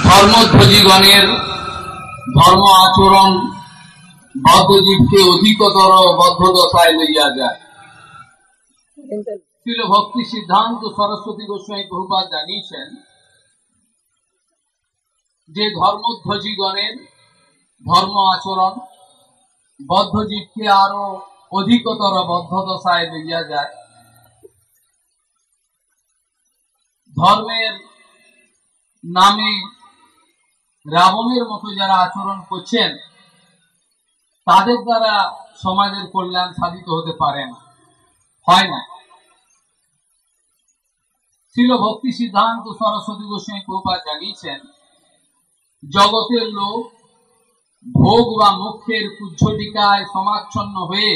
ধর্মধ্বজীগণের ধর্ম আচরণ বদ্ধজীবকে অধিকতর বদ্ধদশায় লইয়া যায়। শ্রীল ভক্তি সিদ্ধান্ত সরস্বতী গোস্বামী প্রভুপাদ জানিয়েছেন যে ধর্মধ্বজীগণের ধর্ম আচরণ বদ্ধজীবকে আরো অধিকতর বদ্ধদশায় লইয়া যায়। ধর্মের নামে রাবণের মতো যারা আচরণ করছেন তাদের দ্বারা সমাজের কল্যাণ সাধিত হতে পারে না, হয় না। শ্রীল ভক্তি সিদ্ধান্ত সরস্বতী গোস্বামী প্রভুপাদ জানিয়েছেন জগতের লোক ভোগ বা মুখ্যের কুজ্ঝটিকায় সমাচ্ছন্ন হয়ে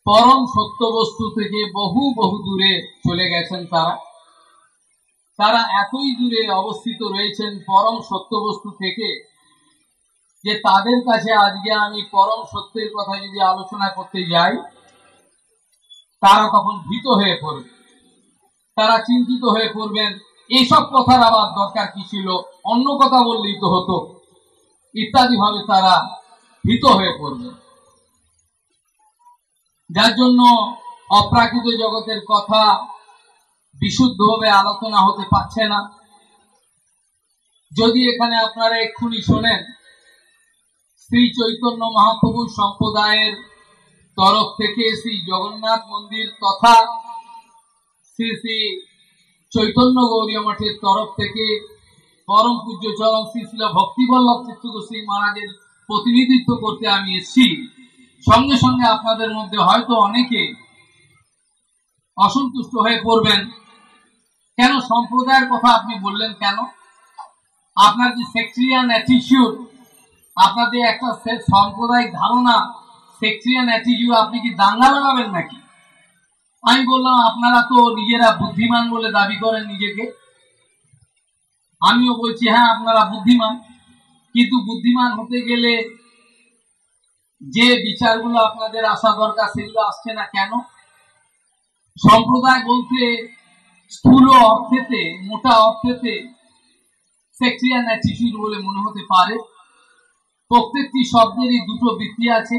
পরম সত্য বস্তু থেকে বহু বহু দূরে চলে গেছেন। তারা এতই দূরে অবস্থিত রয়েছেন পরম সত্য বস্তু থেকে যে তাদের কাছে আজকে আমি পরম সত্যের কথা যদি আলোচনা করতে যাই তারা তখন ভীত হয়ে পড়বে, তারা চিন্তিত হয়ে পড়বেন, এইসব কথার আবার দরকার কি ছিল, অন্য কথা বললেই তো হতো, ইত্যাদি ভাবে তারা ভীত হয়ে পড়বে। যার জন্য অপ্রাকৃত জগতের কথা বিশুদ্ধভাবে আলোচনা হতে পারছে না। যদি এখানে আপনারা এক্ষুনি শোনেন শ্রী চৈতন্য মহাপ্রভু সম্প্রদায়ের তরফ থেকে শ্রী জগন্নাথ মন্দির তথা শ্রী শ্রী চৈতন্য গৌরী মঠের তরফ থেকে পরম পূজ্য চরণ শ্রী শ্রীল ভক্তিবল্লভ তীর্থ গোস্বামী মহারাজের প্রতিনিধিত্ব করতে আমি এসেছি, সঙ্গে সঙ্গে আপনাদের মধ্যে হয়তো অনেকে অসন্তুষ্ট হয়ে পড়বেন, কেন সম্প্রদায়ের কথা আপনি বললেন, কেন আপনার যে সেক্টরিয়ান অ্যাটিটিউড, আপনাদের একটা সাম্প্রদায়িক ধারণা, সেক্টরিয়ান অ্যাটিটিউড, আপনি কি দাঙ্গা লাগাবেন নাকি? আমি বললাম আপনারা তো নিজেরা বুদ্ধিমান বলে দাবি করেন নিজেকে, আমিও বলছি হ্যাঁ আপনারা বুদ্ধিমান, কিন্তু বুদ্ধিমান হতে গেলে যে বিচারগুলো আপনাদের আসা দরকার সেগুলো আসছে না কেন? সম্প্রদায় বলতে স্থূল অর্থেতে, মোটা অর্থেতে সেক্টরিয়ান অ্যাটিটিউড বলে মনে হতে পারে। প্রত্যেকটি শব্দেরই দুটো বৃত্তি আছে,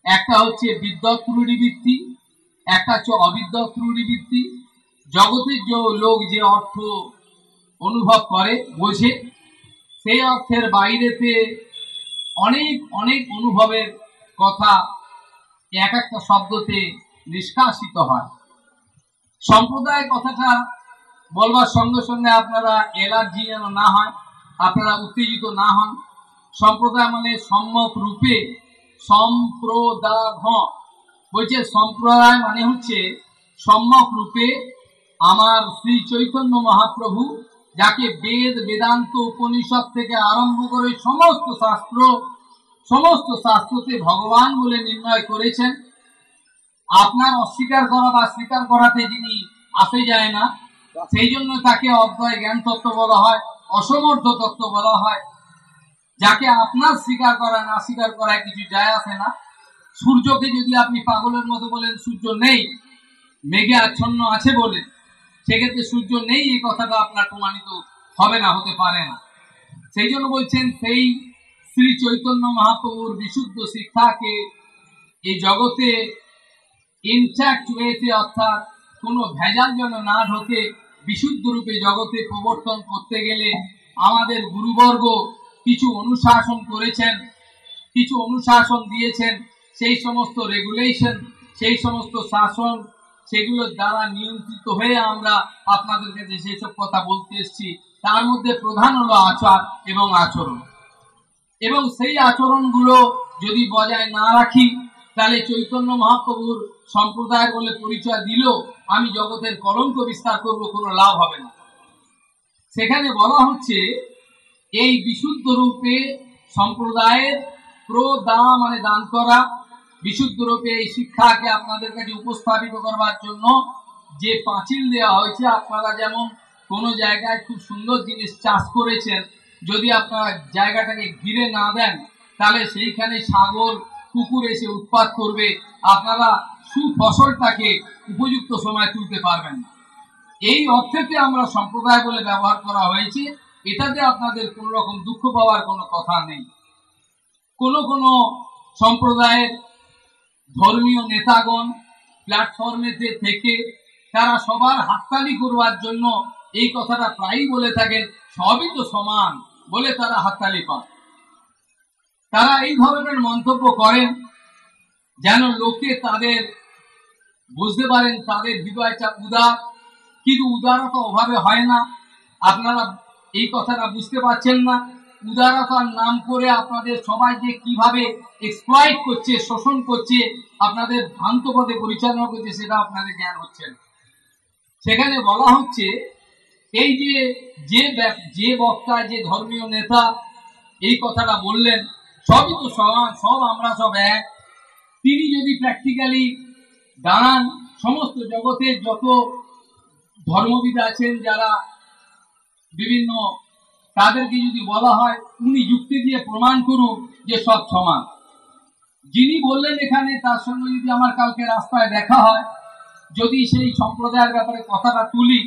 একটা হচ্ছে বিদ্যৎ ত্রুটি বৃত্তি, একটা হচ্ছে অবিদ্যৎ ত্রুটি বৃত্তি। জগতের যে লোক যে অর্থ অনুভব করে, বোঝে, সেই অর্থের বাইরেতে অনেক অনেক অনুভবের কথা এক একটা শব্দতে নিষ্কাশিত হয়। সম্প্রদায় কথাটা বলবার সঙ্গে সঙ্গে আপনারা এলার্জি যেন না হয়, আপনারা উত্তেজিত না হন। সম্প্রদায় মানে সম্যক রূপে, সম্প্রদায় বলছে, সম্প্রদায় মানে হচ্ছে সম্যক রূপে আমার শ্রী চৈতন্য মহাপ্রভু, যাকে বেদ বেদান্ত উপনিষদ থেকে আরম্ভ করে সমস্ত শাস্ত্রতে ভগবান বলে নির্ণয় করেছেন। আপনার অস্বীকার করা বা স্বীকার করাতে যিনি আসে যায় না, সেই জন্য তাকে অদ্বয় জ্ঞান তত্ত্ব বলা হয়, অসমর্থ তত্ত্ব বলা হয়। যাকে আপনার স্বীকার করা না স্বীকার করায় কিছু যায় আসে না। সূর্যকে যদি আপনি পাগলের মতো বলেন সূর্য নেই, মেঘে আচ্ছন্ন আছে বলে, সেক্ষেত্রে সূর্য নেই এই কথাটা আপনার প্রমাণিত হবে না, হতে পারে না। সেই জন্য বলছেন সেই শ্রী চৈতন্য মহাপ্রভুর বিশুদ্ধ শিক্ষাকে এই জগতে ইনট্যাক্ট ওয়েতে, অর্থাৎ কোনো ভেজাল যেন না ঢোকে, বিশুদ্ধ রূপে জগতে প্রবর্তন করতে গেলে আমাদের গুরুবর্গ কিছু অনুশাসন করেছেন, কিছু অনুশাসন দিয়েছেন। সেই সমস্ত রেগুলেশন, সেই সমস্ত শাসন, সেগুলোর দ্বারা নিয়ন্ত্রিত হয়ে আমরা আপনাদের কাছে সেসব কথা বলতে এসেছি। তার মধ্যে প্রধান হলো আচার এবং আচরণ, এবং সেই আচরণগুলো যদি বজায় না রাখি তাহলে চৈতন্য মহাপ্রভুর সম্প্রদায় বলে পরিচয় দিল আমি জগতের কলঙ্ক বিস্তার করব, কোনো লাভ হবে না। সেখানে বলা হচ্ছে এই বিশুদ্ধ রূপে সম্প্রদায়ের প্রদা মানে দান করা, বিশুদ্ধ রূপে এই শিক্ষাকে আপনাদের কাছে উপস্থাপিত করবার জন্য যে পাঁচিল দেওয়া হয়েছে। আপনারা যেমন কোনো জায়গায় খুব সুন্দর জিনিস চাষ করেছেন, যদি আপনারা জায়গাটাকে ঘিরে না দেন তাহলে সেইখানে ছাগল কুকুর এসে উৎপাত করবে, আপনারা সুফসলটাকে উপযুক্ত সময় তুলতে পারবেন না। এই অর্থেতে আমরা সম্প্রদায় বলে ব্যবহার করা হয়েছে। এটাতে আপনাদের কোন রকম দুঃখ পাওয়ার কোনো কথা নেই। কোন কোন সম্প্রদায়ের ধর্মীয় নেতাগণ প্ল্যাটফর্মেতে থেকে তারা সবার হাততালি করবার জন্য এই কথাটা প্রায়ই বলে থাকেন, সবই তো সমান বলে তারা হাততালি পান। তারা এই ধরনের মন্তব্য করেন যেন লোকে তাদের বুঝতে পারেন তাদের হৃদয়টা উদার, কিন্তু উদারতা ওভাবে হয় না। আপনারা এই কথাটা বুঝতে পারছেন না। উদারতার নাম করে আপনাদের সবাই যে কিভাবে এক্সপ্লয়েট করছে, শোষণ করছে, আপনাদের ভ্রান্ত পথে পরিচালনা করছে, সেটা আপনাদের জ্ঞান হচ্ছে না। সেখানে বলা হচ্ছে এই যে বক্তা, যে ধর্মীয় নেতা এই কথাটা বললেন, সবই তো সমান, সব আমরা সব এক। তিনি যদি প্র্যাকটিক্যালি দাঁড়ান, সমস্ত জগতের যত ধর্মবিদ আছেন যারা বিভিন্ন, তাদেরকে যদি বলা হয় উনি যুক্তি দিয়ে প্রমাণ করুন যে সব সমান। যিনি বললেন এখানে, তার সঙ্গে যদি আমার কালকে রাস্তায় দেখা হয়, যদি সেই সম্প্রদায়ের ব্যাপারে কথাটা তুলি,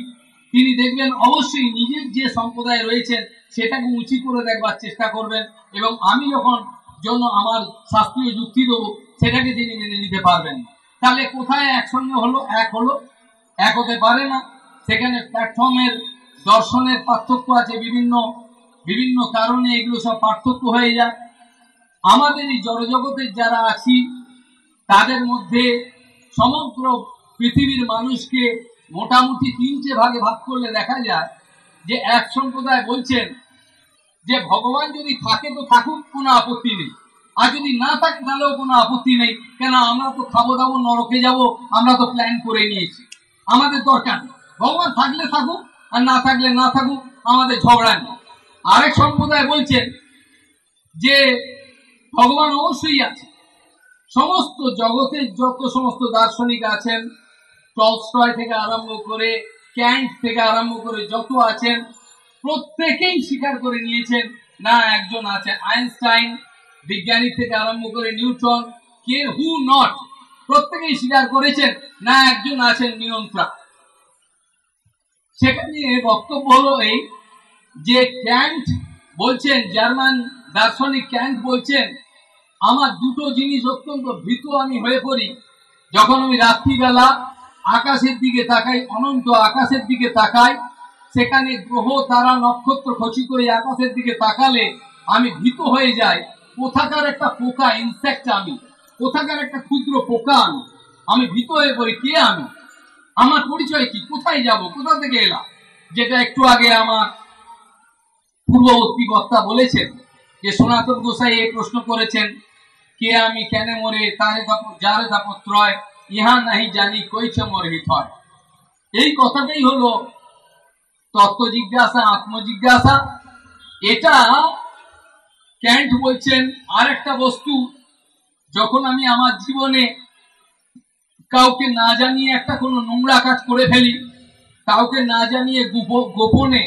তিনি দেখবেন অবশ্যই নিজের যে সম্প্রদায় রয়েছেন সেটাকে উঁচু করে দেখবার চেষ্টা করবেন, এবং আমি যখন জন্য আমার শাস্ত্রীয় যুক্তি দেবো সেটাকে তিনি মেনে নিতে পারবেন। তাহলে কোথায় একসঙ্গে হলো, এক হতে পারে না। সেখানে প্ল্যাটফর্মের দর্শনের পার্থক্য আছে, বিভিন্ন বিভিন্ন কারণে এগুলো সব পার্থক্য হয়ে যায়। আমাদের এই জড়জগতের যারা আছি তাদের মধ্যে সমগ্র পৃথিবীর মানুষকে মোটামুটি 3টে ভাগে ভাগ করলে দেখা যায় যে এক সম্প্রদায় বলছেন যে ভগবান যদি থাকে তো থাকুক, কোনো আপত্তি নেই, আর যদি না থাকে তাহলেও কোনো আপত্তি নেই, কেন আমরা তো খাবো দাবো, নরকে যাব, আমরা তো প্ল্যান করে নিয়েছি, আমাদের দরকার নেই। ভগবান থাকলে থাকুক আর না থাকলে না থাকুক, আমাদের ঝগড়া নেই। আরেক সম্প্রদায় বলছেন যে ভগবান অবশ্যই আছে। সমস্ত জগতের যত সমস্ত দার্শনিক আছেন, টলস্টয় থেকে আরম্ভ করে, ক্যান্ট থেকে আরম্ভ করে যত আছেন, প্রত্যেকেই স্বীকার করে নিয়েছেন না একজন আছেন। আইনস্টাইন বিজ্ঞানী থেকে আরম্ভ করে নিউটন, কে হু নট, প্রত্যেকেই স্বীকার করেছেন না একজন আছেন নিয়ন্ত্রক। সেখানে বক্তব্য হলো এই যে ক্যান্ট বলছেন, জার্মান দার্শনিক ক্যান্ট বলছেন, আমার দুটো জিনিস অত্যন্ত ভীত আমি হয়ে পড়ি, যখন আমি রাত্রিবেলা আকাশের দিকে তাকাই, অনন্ত আকাশের দিকে তাকাই, সেখানে গ্রহ তারা নক্ষত্র খচি করে আকাশের দিকে তাকালে আমি ভীত হয়ে যাই। কোথাকার একটা পোকা, ইনসেক্ট আমি, কোথাকার একটা ক্ষুদ্র পোকা আমি ভীত হয়ে পড়ি। কে আমি, আমার পরিচয় কি, কোথায় যাব, কোথা থেকে এলাম? যেটা একটু আগে আমার পূর্ববর্তী বক্তা বলেছেন যে সনাতন গোসাই এই প্রশ্ন করেছেন, কে আমি, কেন মরে, তারে যারে তাপত্রয়, ইহা নাহি জানি কইছে মরহিত হয়। এই কথাটাই হলো তত্ত্ব জিজ্ঞাসা, আত্মজিজ্ঞাসা। এটা ক্যান্ট বলছেন। আর একটা বস্তু, যখন আমি আমার জীবনে কাউকে না জানিয়ে একটা কোনো নোংরা কাজ করে ফেলি, কাউকে না জানিয়ে গোপনে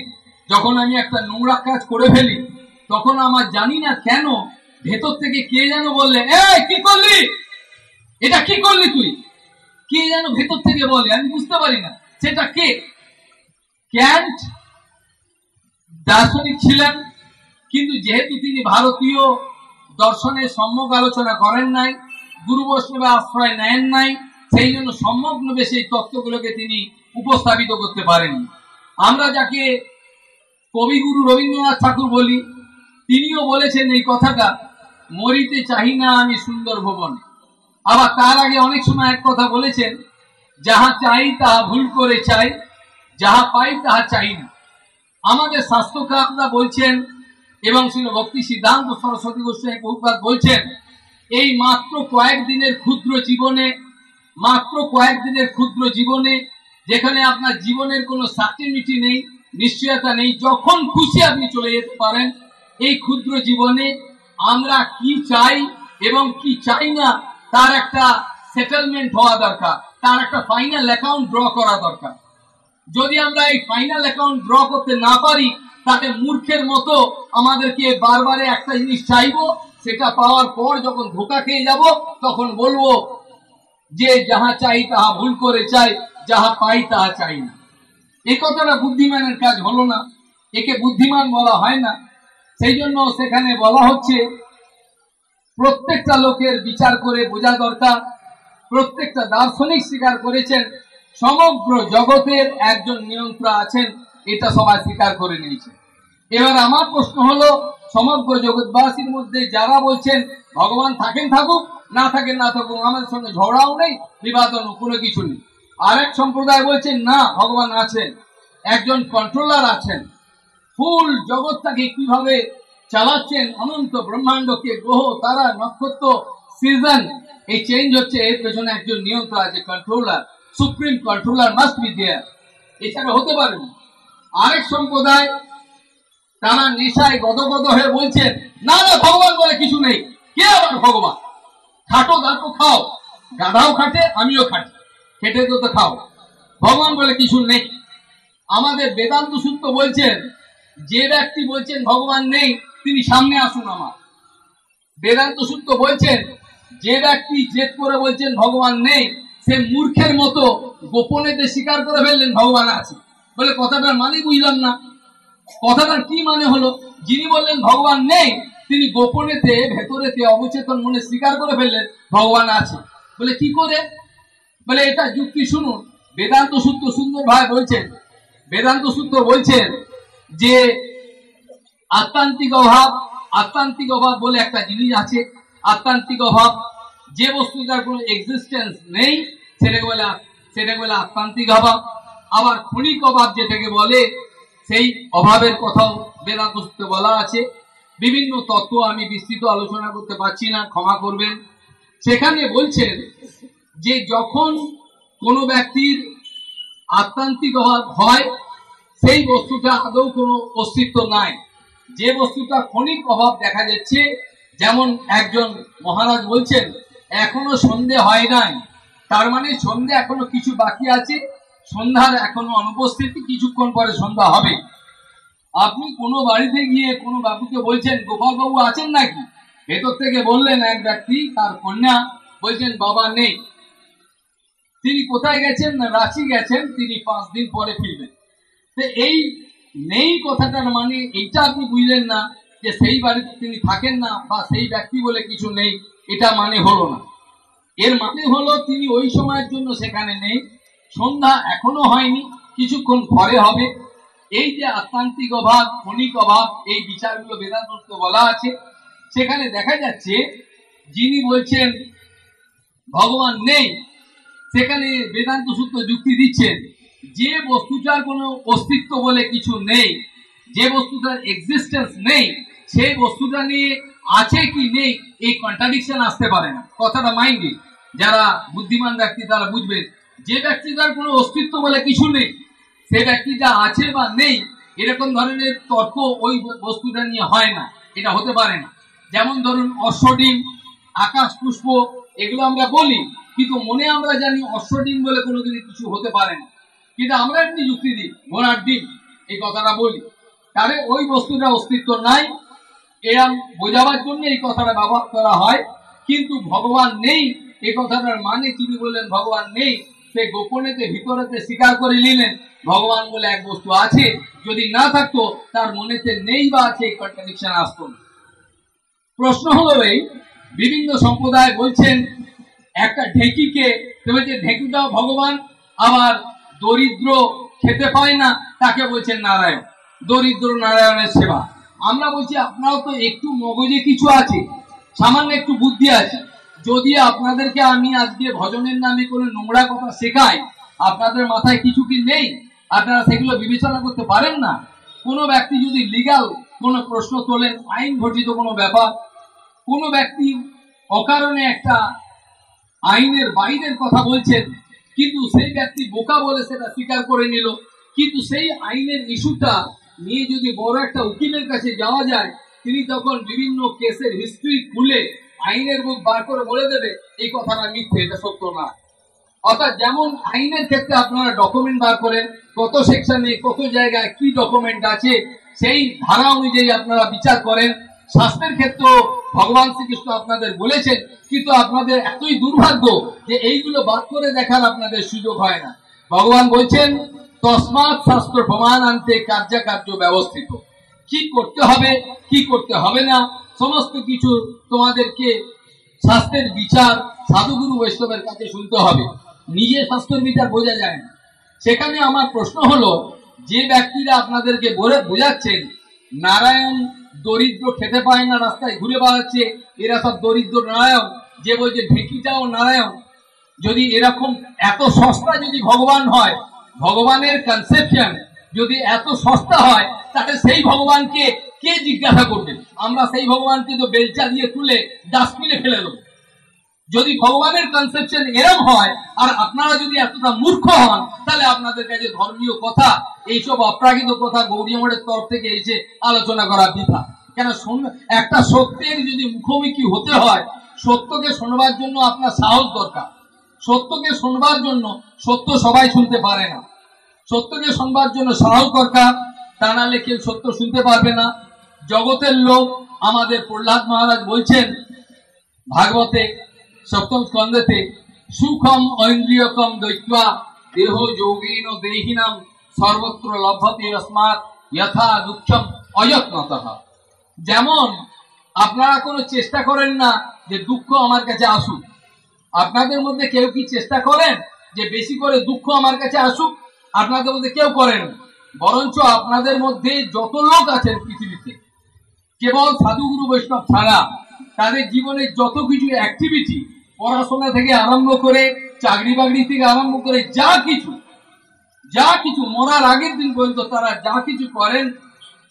যখন আমি একটা নোংরা কাজ করে ফেলি, তখন আমার জানি না কেন ভেতর থেকে কে যেন বললে, কি করলি, এটা কি করলি তুই, কে যেন ভেতর থেকে বলে, আমি বুঝতে পারি না সেটা কে। ক্যান্ট দার্শনিক ছিলেন, কিন্তু যেহেতু তিনি ভারতীয় দর্শনের সম্যক আলোচনা করেন নাই, গুরু বৈষ্ণবের আশ্রয় নেন নাই, সেই জন্য সম্যকভাবে সেই তত্ত্বগুলোকে তিনি উপস্থাপিত করতে পারেননি। আমরা যাকে কবিগুরু রবীন্দ্রনাথ ঠাকুর বলি, তিনিও বলেছেন এই কথাটা, মরিতে চাহি না আমি সুন্দর ভুবনে। আবার তার আগে অনেক সময় এক কথা বলেছেন, যাহা চাই তাহা ভুল করে চাই, যাহা পাই তাহা চাই না। আমাদের শাস্ত্রকাররা বলছেন, এবং শ্রী ভক্তি সিদ্ধান্ত সরস্বতী গোস্বামী বহুবার বলছেন, এই মাত্র কয়েকদিনের ক্ষুদ্র জীবনে, যেখানে আপনার জীবনের কোনো সার্টিনিটি নেই, নিশ্চয়তা নেই, যখন খুশি আপনি চলে যেতে পারেন, এই ক্ষুদ্র জীবনে আমরা কি চাই এবং কি চাই না তার একটা সেটেলমেন্ট হওয়া দরকার, তার একটা ফাইনাল অ্যাকাউন্ট ড্র করা দরকার। যদি আমরা এই ফাইনাল অ্যাকাউন্ট ড্র করতে না পারি, তাতে মূর্খের মতো আমাদেরকে বারবারে একটা জিনিস চাইবো, সেটা পাওয়ার পর যখন ধোকা খেয়ে যাব, তখন বলবো যে যাহা চাই তাহা ভুল করে চাই, যাহা পাই তাহা চাই না। এই কথাটা বুদ্ধিমানের কাজ হলো না। একে বুদ্ধিমান বলা হয় না। সেই জন্য সেখানে বলা হচ্ছে প্রত্যেকটা লোকের বিচার করে বোঝা দরকার। প্রত্যেকটা দার্শনিক স্বীকার করেছেন সমগ্র জগতের একজন নিয়ন্ত্রণ আছেন, এটা সবাই স্বীকার করে নিয়েছে। এবার আমার প্রশ্ন হলো, সমগ্র জগৎবাসীর মধ্যে যারা বলছেন ভগবান থাকেন থাকুক, না থাকেন না থাকুক, আমাদের সঙ্গে ঝগড়াও নেই, বিবাদও কোনো কিছু নেই। আরেক সম্প্রদায় বলছেন না, ভগবান আছেন, একজন কন্ট্রোলার আছেন, ফুল জগৎটাকে কিভাবে চালাচ্ছেন, অনন্ত ব্রহ্মাণ্ডকে, গ্রহ তারা নক্ষত্র সিজন এই চেঞ্জ হচ্ছে, এর পেছনে একজন নিয়ন্ত্রণ আছে, controller, supreme controller must be there. এছাড়া হতে পারে না। আরেক সম্প্রদায় তারা নেশায় গদগদ হয়ে বলছেন না না, ভগবান বলে কিছু নেই, কে আবার ভগবান, খাটো দাঁটো খাও, গাধাও খাটে আমিও খাটি, খেটে তো খাও, ভগবান বলে কিছু নেই। আমাদের বেদান্ত সূত্র বলছেন যে ব্যক্তি বলছেন ভগবান নেই তিনি সামনে আসুন আমার। বেদান্ত সূত্র বলছেন যে ব্যক্তি জেদ করে বলছেন ভগবান নেই, সে মূর্খের মতো গোপনেতে স্বীকার করে ফেললেন ভগবান আছে বলে। কথাটার মানে বুঝলাম না, কথাটার কি মানে হলো? যিনি বললেন ভগবান নেই তিনি গোপনেতে ভেতরেতে অবচেতন মনে স্বীকার করে ফেললেন ভগবান আছে বলে। কি করে? বলে এটা যুক্তি শুনুন। বেদান্ত সূত্র সুন্দর ভাই বলছেন, বেদান্ত সূত্র বলছেন যে আত্মান্তিক অভাব, আত্মান্তিক অভাব বলে একটা জিনিস আছে। আত্মান্তিক অভাব, যে বস্তুটার কোনো এক্সিস্টেন্স নেই সেটাকে বলে আত্মান্তিক অভাব। আবার ক্ষণিক অভাব যেটাকে বলে, সেই অভাবের কথাও বেদান্ত সূত্রে বলা আছে। বিভিন্ন তত্ত্ব আমি বিস্তৃত আলোচনা করতে পারছি না, ক্ষমা করবেন। সেখানে বলছেন যে যখন কোনো ব্যক্তির আত্মান্তিক অভাব হয় সেই বস্তুটা আদৌ কোনো অস্তিত্ব নাই। যে বস্তুটা ক্ষণিক অভাব দেখা যাচ্ছে, যেমন একজন মহারাজ বলছেন এখনো সন্ধে হয় নাই, তার মানে সন্ধে এখনো কিছু বাকি আছে, সন্ধ্যার এখনো অনুপস্থিতি, কিছুক্ষণ পরে সন্ধ্যা হবে। আপনি কোনো বাড়িতে গিয়ে কোনো বাবুকে বলছেন গোপাল বাবু আছেন নাকি, ভেতর থেকে বললেন এক ব্যক্তি তার কন্যা, বলছেন বাবা নেই। তিনি কোথায় গেছেন? না রাঁচি গেছেন, তিনি 5 দিন পরে ফিরবেন। তো এই নেই কথাটার মানে এইটা আপনি বুঝলেন না যে সেই বাড়িতে তিনি থাকেন না বা সেই ব্যক্তি বলে কিছু নেই, এটা মানে হলো না। এর মানে হলো তিনি ওই সময়ের জন্য সেখানে নেই, সন্ধ্যা এখনো হয়নি, কিছুক্ষণ পরে হবে। এই যে আত্মান্তিক অভাব, ক্ষণিক অভাব, এই বিচারগুলো বেদান্ত বলা আছে। সেখানে দেখা যাচ্ছে যিনি বলছেন ভগবান নেই, সেখানে বেদান্ত সূত্র যুক্তি দিচ্ছেন যে বস্তুটার কোনো অস্তিত্ব বলে কিছু নেই, যে বস্তুটার এক্সিস্টেন্স নেই, সেই বস্তুটা নিয়ে আছে কি নেই এই কন্ট্রাডিকশন আসতে পারে না। কথাটা মাইন্ডে যারা বুদ্ধিমান ব্যক্তি তারা বুঝবেন, যে ব্যক্তিটার কোনো অস্তিত্ব বলে কিছু নেই, সে ব্যক্তিটা আছে বা নেই এরকম ধরনের তর্ক ওই বস্তুটা নিয়ে হয় না, এটা হতে পারে না। যেমন ধরুন অশ্বডিম, আকাশ পুষ্প, এগুলো আমরা বলি, কিন্তু মনে আমরা জানি অশ্বডিম বলে কোনোদিন কিছু হতে পারে না। কিন্তু আমরা এমনি যুক্তি দিই ঘোড়ার ডিম, এই কথাটা বলি, তাহলে ওই বস্তুটা অস্তিত্ব নাই, এরম বোঝাবার জন্য এই কথাটা ব্যবহার করা হয়। কিন্তু ভগবান নেই এই কথাটার মানে তিনি বললেন ভগবান নেই, সে গোপনেতে ভিতরেতে স্বীকার করে নিলেন ভগবান বলে এক বস্তু আছে। যদি না থাকতো তার মনেতে নেই বা আছে, এই কন্ট্রাডিকশন আসতো না। প্রশ্ন হলো এই, বিভিন্ন সম্প্রদায় বলছেন একটা ঢেঁকিকে, বলছে ঢেঁকিটাও ভগবান, আবার দরিদ্র খেতে পায় না তাকে বলছেন নারায়ণ, দরিদ্র নারায়ণের সেবা। আমরা বলছি আপনারাও তো একটু মগজে কিছু আছে, সামান্য একটু বুদ্ধি আছে। যদি আপনাদেরকে আমি আজকে ভজনের নামে কোনো নোংরা কথা শেখাই, আপনাদের মাথায় কিছু কি নেই? আপনারা সেগুলো বিবেচনা করতে পারেন না? কোনো ব্যক্তি যদি লিগ্যাল কোনো প্রশ্ন তোলেন, আইন ঘটিত কোনো ব্যাপার, কোনো ব্যক্তি অকারণে একটা আইনের বাইরের কথা বলছেন, কিন্তু সেই ব্যক্তি বোকা বলে সেটা স্বীকার করে নিল, কিন্তু সেই আইনের ইস্যুটা নিয়ে যদি বড় একটা উকিলের কাছে যাওয়া যায়, তিনি তখন বিভিন্ন কেসের হিস্ট্রি খুলে আইনের বুক বার করে বলে দেবে এই কথাটা মিথ্যে, এটা সত্য না। অর্থাৎ যেমন আইনের ক্ষেত্রে আপনারা ডকুমেন্ট বার করেন, কত সেকশনে কত জায়গায় কি ডকুমেন্ট আছে, সেই ধারা অনুযায়ী আপনারা বিচার করেন। শাস্ত্রের ক্ষেত্রে ভগবান শ্রীকৃষ্ণ আপনাদের বলেছেন, কিন্তু আপনাদের এতই দুর্ভাগ্য যে এইগুলো বাদ করে দেখার আপনাদের সুযোগ হয় না। ভগবান বলছেন তসমাৎ শাস্ত্র প্রমাণ আনতে কার্যকার্য ব্যবস্থিত। কি করতে হবে কি করতে হবে না সমস্ত কিছু তোমাদেরকে শাস্ত্রের বিচার সাধুগুরু বৈষ্ণবের কাছে শুনতে হবে। নিজে শাস্ত্রের বিচার বোঝা যায় না। সেখানে আমার প্রশ্ন হলো, যে ব্যক্তিরা আপনাদেরকে বোঝাচ্ছেন নারায়ণ দরিদ্র খেতে পায় না, রাস্তায় ঘুরে বেড়াচ্ছে, এরা সব দরিদ্র নারায়ণ, যে বলছে ঢেকিটাও নারায়ণ, যদি এরকম এত সস্তা যদি ভগবান হয়, ভগবানের কনসেপশন যদি এত সস্তা হয়, তাহলে সেই ভগবানকে কে জিজ্ঞাসা করবে? আমরা সেই ভগবানকে তো বেলচা দিয়ে তুলে ডাস্টবিনে ফেলে দেবো। যদি ভগবানের কনসেপশন এরম হয় আর আপনারা যদি এতটা মূর্খ হন, তাহলে আপনাদের কাছে ধর্মীয় কথা, এইসব অপ্রাকৃত কথা গৌরী মঠের তরফ থেকে এসে আলোচনা করা বৃথা। কেন, একটা সত্যের যদি মুখোমুখি হতে হয়, সত্যকে শোনবার জন্য আপনার সাহস দরকার। সত্যকে শোনবার জন্য, সত্য সবাই শুনতে পারে না, সত্যকে শোনবার জন্য সাহস দরকার, তা নাহলে কেউ সত্য শুনতে পারবে না। জগতের লোক আমাদের প্রহ্লাদ মহারাজ বলছেন ভাগবতে সপ্তম স্কন্ধেতে, সুখম ঐন্দ্রিয়কম দৈত্বা দেহ যোগীন দেহিনাম সর্বত্র লভ্যতে যস্মাৎ যথা দুঃখম অযত্নতঃ। যেমন আপনারা কোনো চেষ্টা করেন না যে দুঃখ আমার কাছে আসুক। আপনাদের মধ্যে কেউ কি চেষ্টা করেন যে বেশি করে দুঃখ আমার কাছে আসুক? আপনাদের মধ্যে কেউ করেন। বরঞ্চ আপনাদের মধ্যে যত লোক আছেন পৃথিবীতে, কেবল সাধুগুরু বৈষ্ণব ছাড়া তাদের জীবনের যত কিছু অ্যাক্টিভিটি, পড়াশোনা থেকে আরম্ভ করে চাকরি বাকরি থেকে আরম্ভ করে যা কিছু মরার আগের দিন পর্যন্ত তারা যা কিছু করেন,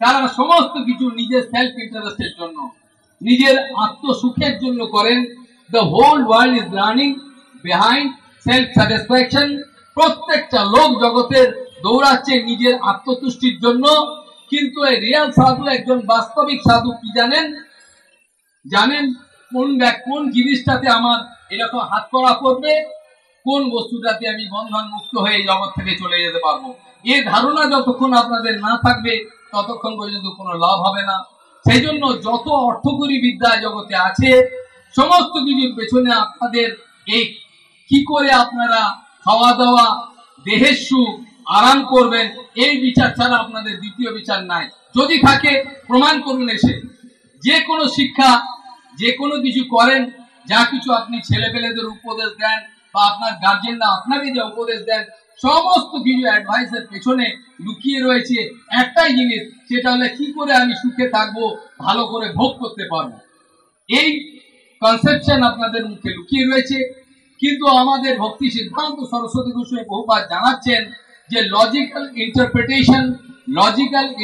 তারা সমস্ত কিছু নিজের সেলফ ইন্টারেস্টের জন্য, নিজের আত্মসুখের জন্য করেন। The whole world is running behind self satisfaction. প্রত্যেকটা লোক জগতের দৌড়াচ্ছে নিজের আত্মতুষ্টির জন্য। কিন্তু এই রিয়াল সাধু, একজন বাস্তবিক সাধু কি জানেন কোন জিনিসটাতে আমার এরকম হাত করা পড়বে, কোন বস্তুটাতে আমি বন্ধন মুক্ত হয়ে জগৎ থেকে চলে যেতে পারবো। এই ধারণা যতক্ষণ আপনাদের না থাকবে, ততক্ষণ পর্যন্ত কোনো লাভ হবে না। সেই জন্য যত অর্থকরী বিদ্যা জগতে আছে, সমস্ত কিছুর পেছনে আপনাদের এই কি করে আপনারা খাওয়া দাওয়া, দেহের সুখ, আরাম করবেন, এই বিচার ছাড়া আপনাদের দ্বিতীয় বিচার নাই। যদি থাকে প্রমাণ করুন এসে। যে কোনো শিক্ষা, যে কোনো কিছু করেন, যা কিছু আপনি ছেলেপেলেদের উপদেশ দেন বা আপনার গার্জেনরা আপনাকে যে উপদেশ দেন, সমস্ত কিছু অ্যাডভাইসের পেছনে লুকিয়ে রয়েছে একটাই জিনিস, সেটা হলে কি করে আমি সুখে থাকবো, ভালো করে ভোগ করতে পারবো। এই কনসেপশন আপনাদের মুখে লুকিয়ে রয়েছে। কিন্তু আমাদের ভক্তি সিদ্ধান্ত সরস্বতী গোস্বামী বহুবার জানাচ্ছেন যে logical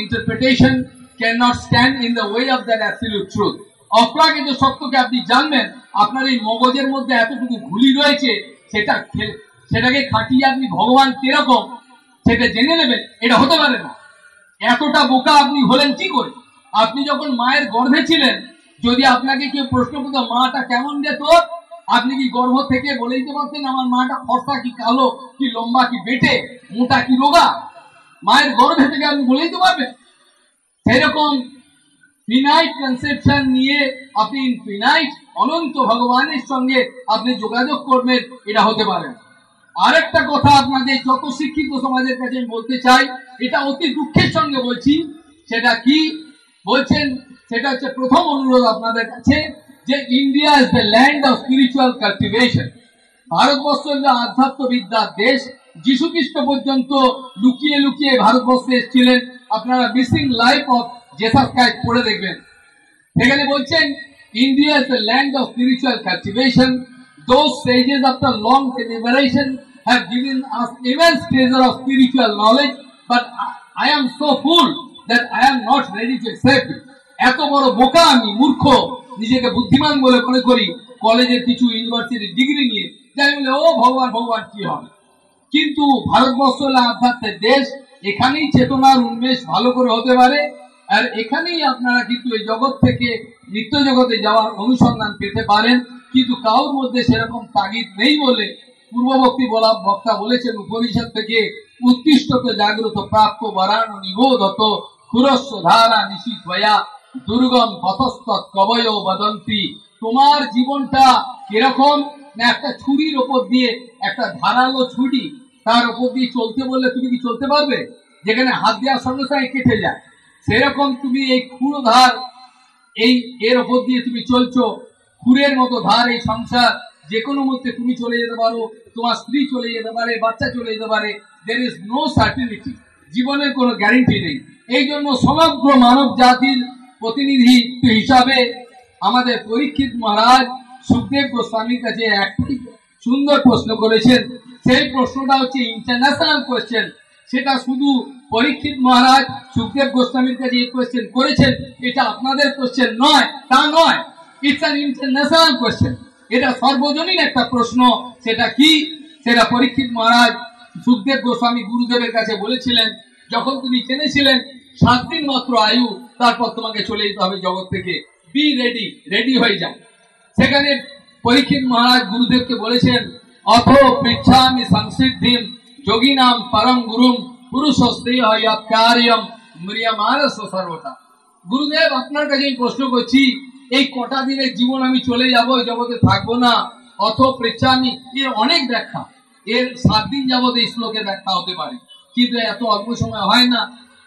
interpretation can not stand in the way of that absolute truth. অপ্রাকৃত সত্যকে আপনি জানবেন, আপনার এই মগজের মধ্যে এতটুকু ঘুলি রয়েছে, সেটাকে খাটিয়ে আপনি ভগবান কিরকম সেটা জেনে নেবেন, এটা হতে পারে না। এতটা বোকা আপনি হলেন কি করে? আপনি যখন মায়ের গর্ভে ছিলেন, যদি আপনাকে কেউ প্রশ্ন করতো মাটা কেমন রে তোর, আপনি কি গর্ভ থেকে বলে দিতে পারতেন আমার মাটা ফর্সা কি কালো, কি লম্বা কি বেটে, মোটা কি রোগা? মায়ের গর্ভে থেকে আপনি বলে দিতে পারবেন? সেরকম ফিনাইট কনসেপশন নিয়ে আপনি ইনফিনাইট অনন্ত ভগবানের সঙ্গে আপনি যোগাযোগ করবেন, এটা হতে পারে না। আরেকটা কথা আপনাদের যত শিক্ষিত সমাজের কাছে বলতে চাই, এটা অতি দুঃখের সঙ্গে বলছি। সেটা কি বলছেন? সেটা হচ্ছে প্রথম অনুরোধ আপনাদের কাছে যে India is the land of spiritual cultivation. Bharatvarsha হল আধ্যাত্মবিদ্যার দেশ। যীশু খ্রিস্ট পর্যন্ত লুকিয়ে লুকিয়ে ভারতবর্ষে এসেছিলেন। আপনারা missing life of Jesus Christ পড়ে দেখবেন। সেখানে বলছেন India is the land of spiritual cultivation. Those sages after long deliberation have given us immense treasure of spiritual knowledge, but I am so full that I am not ready to accept it. এত বড় বোকা আমি, মূর্খ, নিজেকে বুদ্ধিমান বলে মনে করি, কলেজের কিছু ইউনিভার্সিটি ডিগ্রি নিয়ে যাই বলে ও ভগবান ভগবান কি হবে। কিন্তু ভারতবর্ষ হল আধ্যাত্মের দেশ। এখানেই চেতনার উন্মেষ ভালো করে হতে পারে, আর এখানেই আপনারা কিন্তু এই জগৎ থেকে নিত্য জগতে যাওয়ার অনুসন্ধান পেতে পারেন। কিন্তু কারোর মধ্যে সেরকম তাগিদ নেই বলে পূর্ববর্তী বক্তা বলেছেন, উপনিষদ থেকে উৎকৃষ্টত জাগ্রত প্রাপ্য বরাণ নিবোধত খুরস্ব ধারা নিশিয়া দুর্গম পথস্তৎ কবয় বদন্তি। তোমার জীবনটা কিরকম না, একটা ছুরির ওপর দিয়ে, একটা ধারালো ছুরি তার উপর দিয়ে চলতে বললে তুমি কি চলতে পারবে? যেখানে হাত দেওয়ার সঙ্গে সঙ্গে কেটে যায়, সেরকম তুমি এই ক্ষুর ধার, এই এর ওপর দিয়ে তুমি চলছো, খুরের মতো ধার এই সংসার, যে কোনো মুহূর্তে তুমি চলে যেতে পারো, তোমার স্ত্রী চলে যেতে পারে, বাচ্চা চলে যেতে পারে। দের ইজ নো সার্টিনিটি, জীবনের কোনো গ্যারেন্টি নেই। এই জন্য সমগ্র মানব জাতির প্রতিনিধি হিসাবে আমাদের পরীক্ষিত মহারাজ সুখদেব গোস্বামীর কাছে একটি সুন্দর প্রশ্ন করেছেন। সেই প্রশ্নটা হচ্ছে ইন্টারন্যাশনাল কোয়েশ্চেন। সেটা শুধু পরীক্ষিত মহারাজ সুখদেব গোস্বামীর কাছে এই কোয়েশ্চেন করেছেন, এটা আপনাদের কোয়েশ্চেন নয়, তা নয়। ইটস অ্যান ইন্টারন্যাশনাল কোয়েশ্চেন, এটা সর্বজনীন একটা প্রশ্ন। সেটা কি? সেটা পরীক্ষিত মহারাজ সুখদেব গোস্বামী গুরুদেবের কাছে বলেছিলেন, যখন তুমি জেনেছিলেন 7 দিন মাত্র আয়ু, তারপর তোমাকে চলে যেতে হবে জগৎ থেকে, বি রেডি, রেডি হয়ে যাও। সেখানে পরীক্ষিত মহারাজ গুরুদেবকে বলেছেন, অথ পৃচ্ছামি সংসিদ্ধিম যোগিনাম পরম গুরুম পুরুষস্তেয়ৎকার্যম ম্রিয়মানস্য সর্বদা। গুরুদেব, আপনার কাছে আমি প্রশ্ন করছি, এই কটা দিনের জীবন আমি চলে যাব, জগতে থাকবো না। অথ পৃচ্ছামি, এর অনেক ব্যাখ্যা, এর 7 দিন যাবত এই শ্লোকে ব্যাখ্যা হতে পারে, কিন্তু এত অল্প সময় হয় না।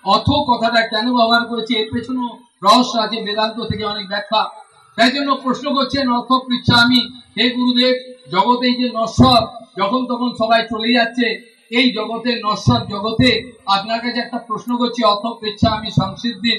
অথ কথাটা কেন ব্যবহার করেছে, এর পেছনে রহস্য আছে, বেদান্ত থেকে অনেক ব্যাখ্যা। তাই জন্য প্রশ্ন করছেন, অথ পৃচ্ছামি, হে গুরুদেব, জগতে এই যে নশ্বর, যখন তখন সবাই চলে যাচ্ছে, এই জগতে নশ্বর জগতে আপনার কাছে একটা প্রশ্ন করছি, অথ পৃচ্ছামি সংসিদ্ধি,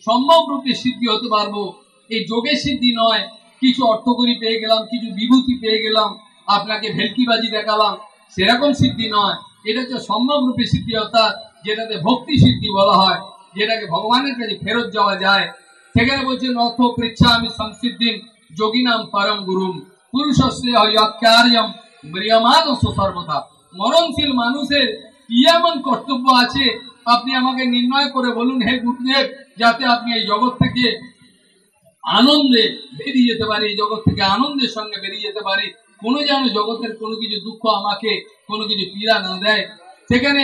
সম্ভব রূপে সিদ্ধি হতে পারবো? এই যোগের সিদ্ধি নয়, কিছু অর্থকরী পেয়ে গেলাম, কিছু বিভূতি পেয়ে গেলাম, আপনাকে ভেলকিবাজি দেখালাম, সেরকম সিদ্ধি নয়। এটা হচ্ছে সম্ভব রূপে সিদ্ধি, অর্থাৎ যেটাতে ভক্তি সিদ্ধি বলা হয়, যেটাকে ভগবানের কাছে ফেরত যাওয়া যায়। সেখানে বলছেন, অর্থ পৃচ্ছামি সংসিদ্ধিম যোগিনাম পরম গুরুম পুরুষস্তেয়ৎকার্যম ম্রিয়মানস্য সর্বদা। মরণশীল মানুষের কি এমন কর্তব্য আছে, আপনি আমাকে নির্ণয় করে বলুন হে গুরুদেব, যাতে আপনি এই জগৎ থেকে আনন্দে বেরিয়ে যেতে পারি, এই জগৎ থেকে আনন্দের সঙ্গে বেরিয়ে যেতে পারি, কোনো যেন জগতের কোনো কিছু দুঃখ আমাকে কোনো কিছু পীড়া না দেয়। সেখানে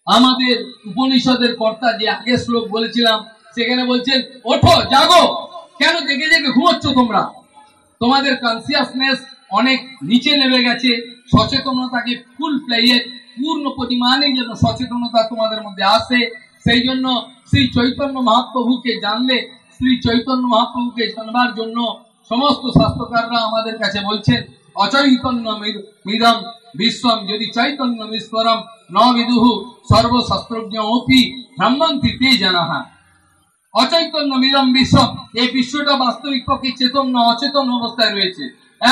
আমাদের উপনিষদের কর্তা যে আগের শ্লোক বলেছিলাম, সেখানে বলছেন, ওঠো, জাগো, কেন জেগে জেগে ঘুমোচ্ছ তোমরা? তোমাদের কনসিয়াসনেস অনেক নিচে নেমে গেছে, সচেতনতাকে ফুল প্লেয়ে পূর্ণ পরিমাণে যেন সচেতনতা তোমাদের মধ্যে আসে। সেই জন্য শ্রী চৈতন্য মহাপ্রভুকে জানলে, শ্রী চৈতন্য মহাপ্রভুকে জানবার জন্য সমস্ত শাস্ত্রকাররা আমাদের কাছে বলছেন, অচৈতন্য মিদম বিশ্বম যদি চৈতন্য বিশ্বরম ন বিদুহু সর্বশাস্ত্রজ্ঞ অপি ব্রহ্মন্তি তে জানাহা। অচৈতন্য মিদম বিশ্বম, এই বিশ্বটা বাস্তবিক পক্ষে চেতন না, অচেতন অবস্থায় রয়েছে।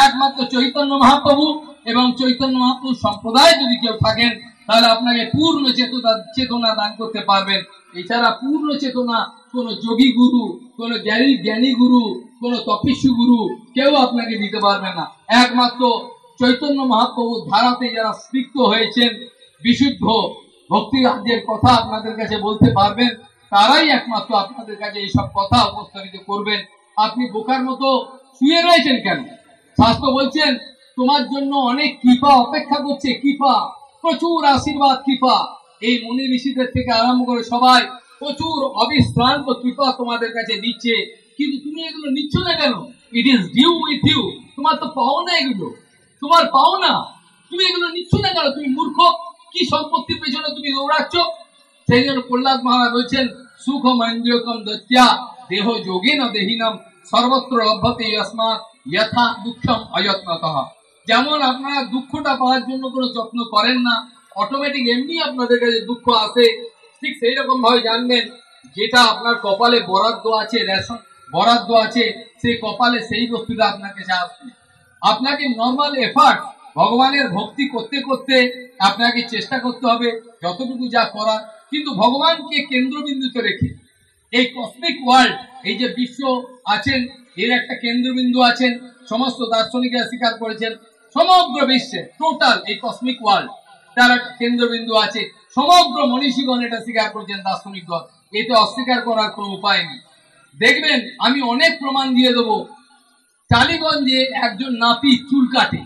একমাত্র চৈতন্য মহাপ্রভু এবং চৈতন্য মহাপ্রভু সম্প্রদায় যদি কেউ থাকেন, তাহলে আপনাকে পূর্ণ চেতনা দান করতে পারবেন। এছাড়া পূর্ণ চেতনা কোন যোগী গুরু, কোন জ্ঞানী গুরু, কোন তপস্বী গুরু কেউ আপনাকে দিতে পারবে না। একমাত্র চৈতন্য মহাপ্রভুর ধারাতে যারা স্নিগ্ধ হয়েছেন, বিশুদ্ধ ভক্তি রাজ্যের কথা আপনাদের কাছে বলতে পারবেন, তারাই একমাত্র আপনাদের কাছে এইসব কথা উপস্থাপিত করবেন। আপনি বোকার মতো শুয়ে রয়েছেন কেন? শাস্ত্র বলছেন, তোমার জন্য অনেক কৃপা অপেক্ষা করছে, কৃপা, প্রচুর আশীর্বাদ, কৃপা। এই মুনি ঋষিদের থেকে আরম্ভ করে সবাই প্রচুর অবিশ্রান্ত কৃপা তোমাদের কাছে দিচ্ছে, কিন্তু তুমি এগুলো নিচ্ছ না কেন? It is due with you, তোমার তো পাও না, এগুলো তোমার পাও না, তুমি এগুলো নিচ্ছ না কেন? তুমি মূর্খ, কি সম্পত্তির পেছনে তুমি দৌড়াচ্ছ? সেই জন্য প্রহ্লাদ মহারাজ বলছেন, সুখ মঞ্জকম দত্যা দেহ যোগেন দেহিনম সর্বত্র লভ্যতে যস্মাৎ যথা দুঃখম অযত্নতঃ। যেমন আপনারা দুঃখটা পাওয়ার জন্য কোনো যত্ন করেন না, অটোমেটিক এমনি আপনাদের কাছে দুঃখ আসে, ঠিক সেই রকম ভাবে জানবেন, যেটা আপনার কপালে বরাদ্দ আছে, রেশন বরাদ্দ আছে, সেই কপালে সেই বস্তুটা আপনার কাছে আসবে। আপনাকে নর্মাল এফার্ট ভগবানের ভক্তি করতে করতে আপনাকে চেষ্টা করতে হবে যতটুকু যা করার, কিন্তু ভগবানকে কেন্দ্রবিন্দুতে রেখে। এই কসমিক ওয়ার্ল্ড, এই যে বিশ্ব আছেন, এর একটা কেন্দ্রবিন্দু আছেন, সমস্ত দার্শনিকরা স্বীকার করেছেন। সমগ্র বিশ্বে টোটাল এই কসমিক ওয়ার্ল্ড তার একটা কেন্দ্রবিন্দু আছে, সমগ্র মনীষীগণ এটা স্বীকার করেছেন, দার্শনিকগণ। এতে অস্বীকার করার কোনো উপায় নেই। দেখবেন, আমি অনেক প্রমাণ দিয়ে দেবো। টালিগঞ্জে একজন নাপিত চুল কাটে,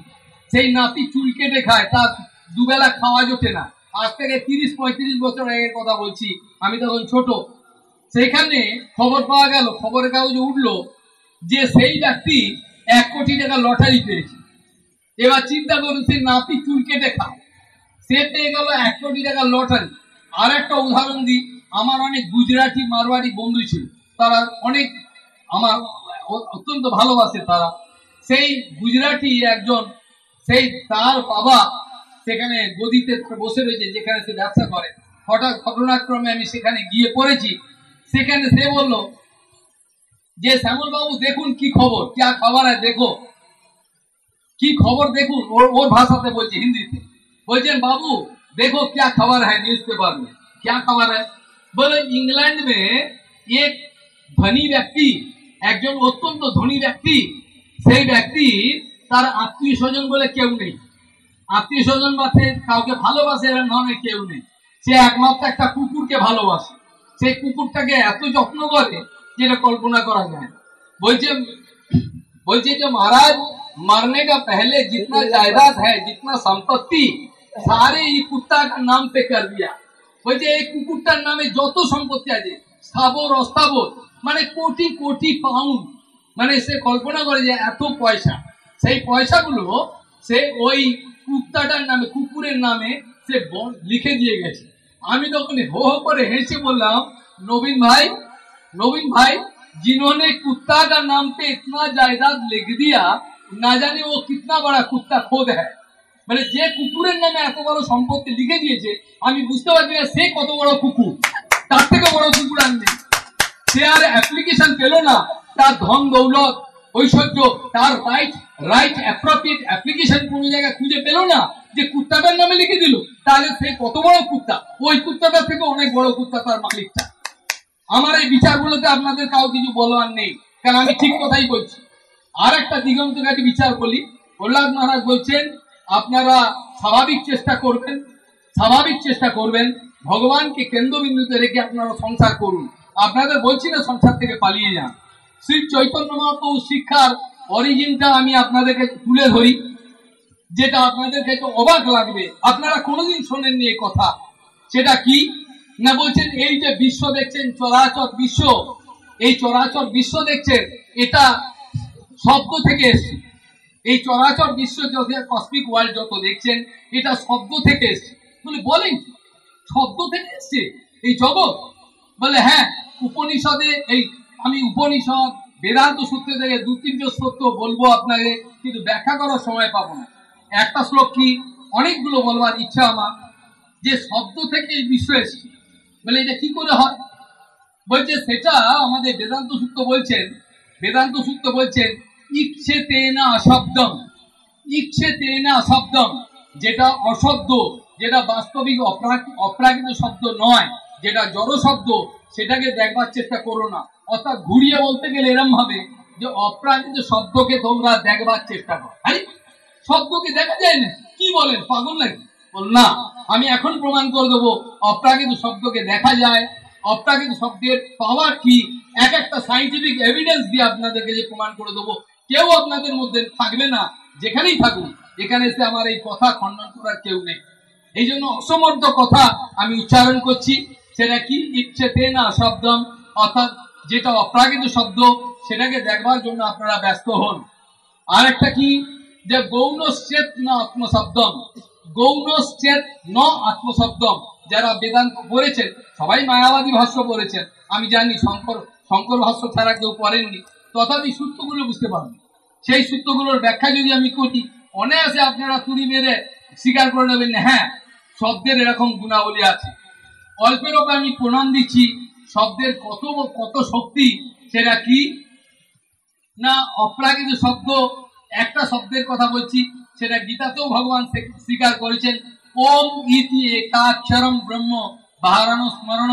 সেই নাপিত চুল কেটে খায়, তার দুবেলা খাওয়া জোটে না। আজ থেকে 30-35 বছর আগের কথা বলছি, আমি তখন ছোট। সেখানে খবর পাওয়া গেল, খবরের কাগজে উঠলো যে সেই ব্যক্তি 1 কোটি টাকা লটারি পেয়েছে। এবার চিন্তা করুন, সে নাপিত চুল কেটে খায়, সে পেয়ে গেল 1 কোটি টাকার লটারি। আর একটা উদাহরণ দিই, আমার অনেক গুজরাটি মারওয়াড়ি বন্ধু ছিল, তারা অনেক আমার অত্যন্ত ভালোবাসে তারা। সেই গুজরাটি একজন, সেই তার বাবা সেখানে গদিতে বসে রয়েছে যেখানে সে ব্যবসা করে। হঠাৎ ঘটনাক্রমে আমি সেখানে গিয়ে পড়েছি। সেখানে সে বলল যে শ্যামল বাবু দেখুন কি খবর, क्या खबर है देखो, কি খবর দেখুন। ওর ভাষাতে বলছে, হিন্দিতে বলছেন, बाबू देखो क्या खबर है न्यूज़पेपर में। क्या खबर है? बोले इंग्लैंड में एक धनी व्यक्ति, একজন অত্যন্ত ধনী ব্যক্তি, সেই ব্যক্তি তার আত্মীয় স্বজন বলে কেউ নেই। আত্মীয় স্বজন বা কাউকে ভালোবাসে এরকম ধরনের কেউ নেই। সে একমাত্র একটা কুকুরকে ভালোবাসে। সেই কুকুরটাকে এত যত্ন করে যেটা কল্পনা করা যায়। বলছে বলছে যে महाराज मरने का पहले जितना जायदाद है, जितना संपत्ति, सारे ये कुत्ता का नाम पे कर दिया। বলছে এই কুকুরটার নামে যত সম্পত্তি আছে, স্থাবর অস্থাবর, মানে কোটি কোটি পাউন্ড, মানে সে কল্পনা করে যে এত পয়সা, সেই পয়সাগুলো সে ওই কুত্তাটার নামে, কুকুরের নামে সে লিখে দিয়ে গেছে। আমি তখন हो করে হেসে বললাম, नवीन भाई जिन्होंने कुत्ता का नाम पे इतना जायदाद लिख दिया, ना जाने वो कितना बड़ा कुत्ता खुद है। মানে যে কুকুরের নামে এত বড় সম্পত্তি লিখে দিয়েছে, আমি বুঝতে পারছি না সে কত বড় কুকুর। তার থেকে বড় কুকুর আর নেই। সে আর অ্যাপ্লিকেশন পেল না, তার ধন দৌলত ঐশ্বর্য, তার রাইট অ্যাপ্রোপ্রিয়েট অ্যাপ্লিকেশন কোনো জায়গায় খুঁজে পেল না, যে কুত্তাটার নামে লিখে দিল। তাহলে সে কত বড় কুত্তা, ওই কুত্তাটার থেকে অনেক বড় কুত্তা তার মালিকটা। আমার এই বিচারগুলোতে আপনাদের কাউ কিছু বলার নেই, কারণ আমি ঠিক কথাই বলছি। আর একটা দিগন্তকারী বিচার বলি, প্রহ্লাদ মহারাজ বলছেন, আপনারা স্বাভাবিক চেষ্টা করবেন ভগবানকে কেন্দ্রবিন্দুতে রেখে আপনারা সংসার করুন। আপনাদের বলছি না সংসার থেকে পালিয়ে যান। শ্রী চৈতন্য মহাপ্রভু শিক্ষার অরিজিনটা আমি আপনাদেরকে তুলে ধরি, যেটা আপনাদের কাছে অবাক লাগবে, আপনারা কোনোদিন শোনেননি এই কথা। সেটা কি না, বলছেন এই যে বিশ্ব দেখছেন, চরাচর বিশ্ব, এই চরাচর বিশ্ব দেখছেন, এটা শব্দ থেকে এসছে। এই চরাচর বিশ্ব যত কসমিক ওয়ার্ল্ড যত দেখছেন, এটা শব্দ থেকে এসছে। বলেন শব্দ থেকে এসছে এই জগৎ? বলে হ্যাঁ, উপনিষদে আমি উপনিষদ বেদান্ত সূত্র থেকে 2-3 সত্য বলবো আপনাকে, কিন্তু ব্যাখ্যা করার সময় পাবো না। একটা শ্লোক কি, অনেকগুলো বলবার ইচ্ছা আমার, যে শব্দ থেকে এই বিশ্ব এসছে। বলে এটা কি করে হয়? বলছে সেটা আমাদের বেদান্ত সূত্র বলছেন ইচ্ছেতেনা অশব্দম, যেটা অশব্দ, যেটা বাস্তবিক অপ্রাকৃত শব্দ নয়, যেটা জড় শব্দ, সেটাকে দেখবার চেষ্টা করো না। অর্থাৎ ঘুরিয়ে বলতে গেলে এরম ভাবে যে অপ্রাকৃত শব্দকে তোমরা দেখবার চেষ্টা করো। আরে শব্দকে দেখা যায় না, কি বলেন, পাগল নাকি? বল না, আমি এখন প্রমাণ করে দেবো অপ্রাকৃত শব্দকে দেখা যায়। অপ্রাকৃত শব্দের পাওয়ার কি, এক একটা সাইন্টিফিক এভিডেন্স দিয়ে আপনাদেরকে যে প্রমাণ করে দেবো। কেউ আপনাদের মধ্যে থাকবে না, যেখানেই থাকুন, এখানে এসে আমার এই কথা খণ্ডন করার কেউ নেই। এই জন্য অসমর্থ কথা আমি উচ্চারণ করছি। সেটা কি, ইচ্ছেতেনা শব্দম, অর্থাৎ যেটা অপ্রাকৃত শব্দ, সেটাকে দেখবার জন্য আপনারা ব্যস্ত হন। আর একটা কি, যে গৌণশ্চেত ন আত্মশব্দম, যারা বেদান্ত পড়েছেন সবাই মায়াবাদী ভাষ্য পড়েছেন, আমি জানি শঙ্কর ভাষ্য ছাড়া কেউ পড়েননি, তথাপি সূত্রগুলো বুঝতে পারবেন। সেই সূত্রগুলোর ব্যাখ্যা যদি আমি করি, অনায়াসে আপনারা তুড়ি মেরে স্বীকার করে নেবেন, হ্যাঁ শব্দের এরকম গুণাবলী আছে। অল্পের ওপর আমি প্রমাণ দিচ্ছি শব্দের কত শক্তি। সেটা কি না, অপ্রাকৃত শব্দ, একটা শব্দের কথা বলছি, সেটা গীতাতেও ভগবান স্বীকার করেছেন। ওম ইতি একাক্ষরম ব্রহ্ম বাহারানো স্মরণ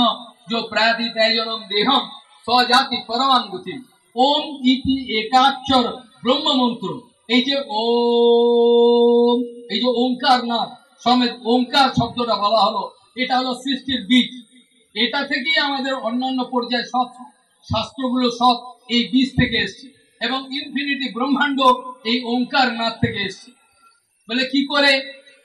जो प्राति तैजनम देहम स्वजाति परमानुभूति। ओम इति एकाक्षर ब्रह्म मंत्र, এই যে ওম, এই যে ওঙ্কার নাদ সমেত ওঙ্কার শব্দটা বলা হলো, এটা হলো সৃষ্টির বীজ। এটা থেকেই আমাদের অন্যান্য পর্যায়ে সব শাস্ত্রগুলো সব এই বীজ থেকে এসছে, এবং ইনফিনিটি ব্রহ্মাণ্ড এই ওঙ্কার নাদ থেকে এসছে। বলে কি করে?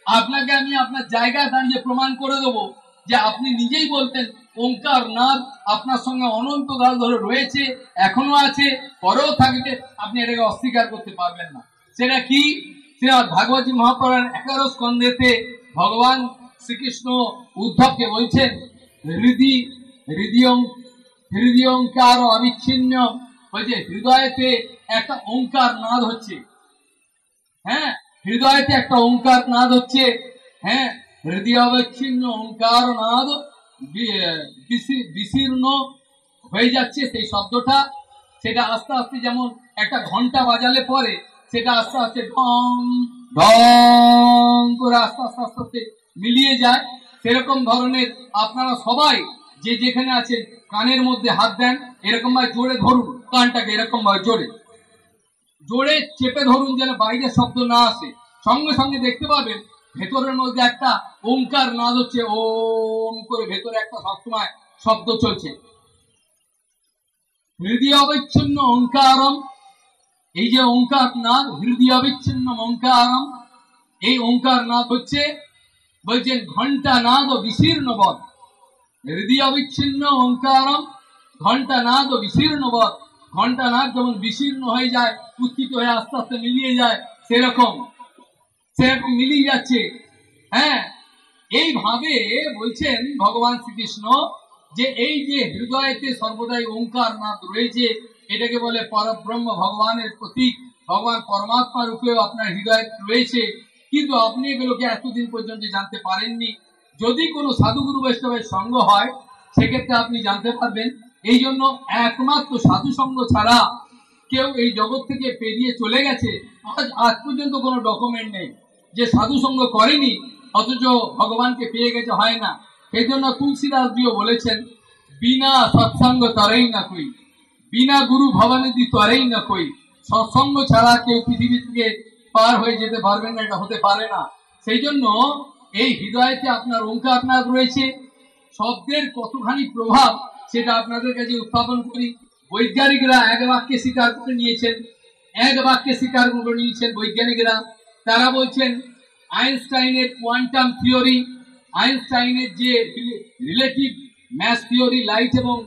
আপনাকে আমি আপনার জায়গায় দাঁড়িয়ে প্রমাণ করে দেবো, যে আপনি নিজেই বলতেন ওঙ্কার নাদ আপনার সঙ্গে অনন্তকাল ধরে রয়েছে, এখনো আছে, পরেও থাকবে, আপনি এটাকে অস্বীকার করতে পারবেন না। সেটা কি? শ্রীমদ্ ভাগবতী মহাপুরাণ 11 স্কন্ধেতে ভগবান শ্রীকৃষ্ণ উদ্ধবকে বলছেন হৃদয়ঙ্কার অবিচ্ছিন্ন, বলছে হৃদয়েতে একটা ওঙ্কার নাদ হচ্ছে। হ্যাঁ, হৃদয়েতে একটা ওঙ্কার নাদ হচ্ছে। হ্যাঁ, হৃদয় অবিচ্ছিন্ন ওঙ্কার নাদ বিশীর্ণ হয়ে যাচ্ছে। সেই শব্দটা সেটা আস্তে আস্তে যেমন একটা ঘন্টা বাজালে পরে সেটা আস্তে আস্তে ঢং ঢং করে আস্তে আস্তে আস্তে আস্তে মিলিয়ে যায়। সেরকম ধরনের আপনারা সবাই যে যেখানে আছেন কানের মধ্যে হাত দেন, এরকম ভাবে জোরে ধরুন কানটাকে, এরকম ভাবে জোরে জোরে চেপে ধরুন যেন বাইরের শব্দ না আসে। সঙ্গে সঙ্গে দেখতে পাবেন ভেতরের মধ্যে একটা ওঙ্কার নাদ হচ্ছে, ওম করে ভেতরে একটা সবসময় শব্দ চলছে। হৃদয় অবিচ্ছিন্ন ওঙ্কারম, এই যে ওঙ্কার নাদ, হৃদয় অবিচ্ছিন্ন ওঙ্কারম, এই ওঙ্কার নাদ হচ্ছে বলছেন ঘন্টা নাদ ও বিশীর্ণ বধ। হৃদয় অবিচ্ছিন্ন ওঙ্কারম ঘন্টা নাদ ও বিশীর্ণ বধ। ঘন্টা নাদ যেমন বিশীর্ণ হয়ে যায়, উত্থিত হয়ে আস্তে আস্তে মিলিয়ে যায়, সেরকম মিলিয়ে যাচ্ছে। হ্যাঁ, এইভাবে বলছেন ভগবান শ্রীকৃষ্ণ যে এই যে হৃদয়তে সর্বদাই ওঙ্কার নাদ রয়েছে, এটাকে বলে পরব্রহ্ম, ভগবানের প্রতীক। ভগবান পরমাত্মা রূপেও আপনার হৃদয় রয়েছে, কিন্তু আপনি এগুলোকে এতদিন পর্যন্ত জানতে পারেননি। যদি কোনো সাধুগুরু বৈষ্ণবের সঙ্গ হয় সেক্ষেত্রে আপনি জানতে পারবেন। এই জন্য একমাত্র সাধু সঙ্গ ছাড়া কেউ এই জগৎ থেকে পেরিয়ে চলে গেছে আজ পর্যন্ত কোনো ডকুমেন্ট নেই যে সাধু সঙ্গ করেনি অথচ ভগবানকে পেয়ে গেছে, হয় না। সেই জন্য তুলসীদাস জিও বলেছেন, বিনা সৎসঙ্গ তরেই না কই, বিনা গুরু ভবানিধি তরেই না কই। সৎসঙ্গ ছাড়া কেউ পৃথিবী থেকে পার হয়ে যেতে পারবেন না, এটা হতে পারে না। সেই জন্য এই হৃদয়তে আপনার ওঙ্কার নাদ রয়েছে। শব্দের কতখানি প্রভাব সেটা আপনাদের কাছে উত্থাপন করি। বৈজ্ঞানিকরা এক বাক্যে স্বীকার করে নিয়েছেন, বৈজ্ঞানিকরা। তারা বলছেন আইনস্টাইনের কোয়ান্টাম থিওরি, আইনস্টাইনের যে রিলেটিভ ম্যাস থিওরি, লাইট এবং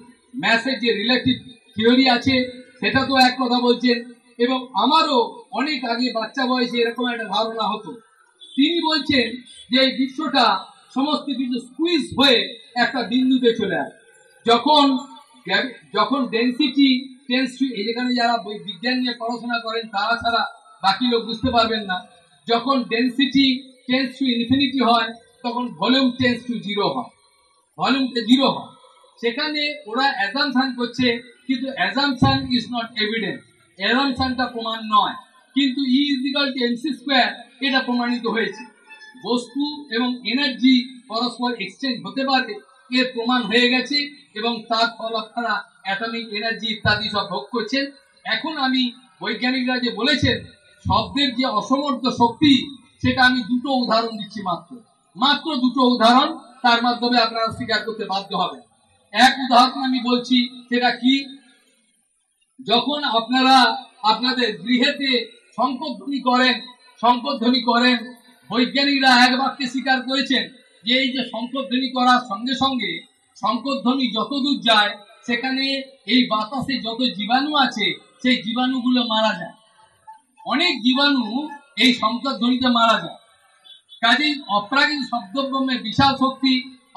ম্যাসের যে রিলেটিভ থিওরি আছে সেটা তো এক কথা বলছেন। এবং আমারও অনেক আগে বাচ্চা বয়সে এরকম একটা ধারণা হতো। তিনি বলছেন যে এই বিশ্বটা সমস্ত কিছু স্কুইজ হয়ে একটা বিন্দুতে চলে আসে। যখন ডেন্সিটি টেন্স টু, যেখানে যারা বিজ্ঞান নিয়ে পড়াশোনা করেন তারা ছাড়া বাকি লোক বুঝতে পারবেন না, যখন ডেন্সিটি টেন্স টু ইনফিনিটি হয় তখন ভলিউম টেন্স টু জিরো হয়, ভলিউমটা জিরো হয়। সেখানে ওরা অ্যাজাম্পশন করছে, কিন্তু অ্যাজাম্পশন ইজ নট এভিডেন্স, অ্যাজাম্পশনটা প্রমাণ নয়। কিন্তু E is equal to MC square, এটা প্রমাণিত হয়েছে। বস্তু এবং এনার্জি পরস্পর এক্সচেঞ্জ হতে পারে, এর প্রমাণ হয়ে গেছে, এবং তার ফল আপনারা অ্যাটমিক এনার্জি ইত্যাদি সব ভোগ করছেন। এখন আমি বৈজ্ঞানিকরা যে বলেছেন শব্দের যে অসমর্থ শক্তি, সেটা আমি দুটো উদাহরণ দিচ্ছি, মাত্র দুটো উদাহরণ, তার মাধ্যমে আপনারা স্বীকার করতে বাধ্য হবেন। এক উদাহরণ আমি বলছি, সেটা কি, যখন আপনারা আপনাদের গৃহেতে শঙ্করধ্বনি করেন, বৈজ্ঞানিকরা এক বাক্যে স্বীকার করেছেন যে এই যে শঙ্করধ্বনি করার সঙ্গে সঙ্গে শঙ্করধ্বনি যত দূর যায় সেখানে এই বাতাসে যত জীবাণু আছে সেই জীবাণুগুলো মারা যায়। অনেক জীবাণু এই শঙ্করধ্বনিতে মারা যায়। কাজেই অপ্রাকৃত শব্দব্রহ্মের বিশাল শক্তি।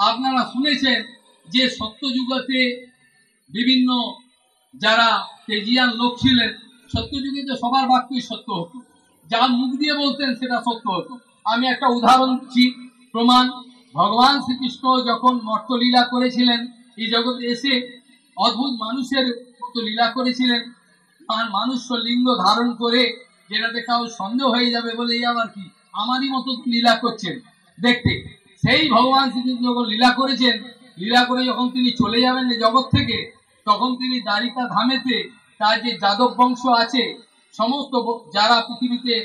আপনারা শুনেছেন যে সত্যযুগতে বিভিন্ন যারা তেজিয়ান লোক ছিলেন, সত্যযুগে তো সবার বাক্যই সত্য হতো, যা মুখ দিয়ে বলতেন সেটা সত্য হতো। আমি একটা উদাহরণ দিচ্ছি, প্রমাণ। ভগবান শ্রীকৃষ্ণ যখন মর্তলীলা করেছিলেন, এই জগতে এসে অদ্ভুত মানুষের মতো লীলা করেছিলেন, মানুষ লিঙ্গ ধারণ করে, যেটাতে কাউ সন্দেহ হয়ে যাবে বলে এই আবার কি, আমারই মতো লীলা করছেন দেখতে। সেই ভগবান শ্রীকৃষ্ণ যখন লীলা করেছেন, লীলা করে যখন তিনি চলে যাবেন জগৎ থেকে, তখন তিনি দ্বারিকা ধামেতে তার যে যাদব বংশ আছে, সমস্ত যারা পৃথিবীতে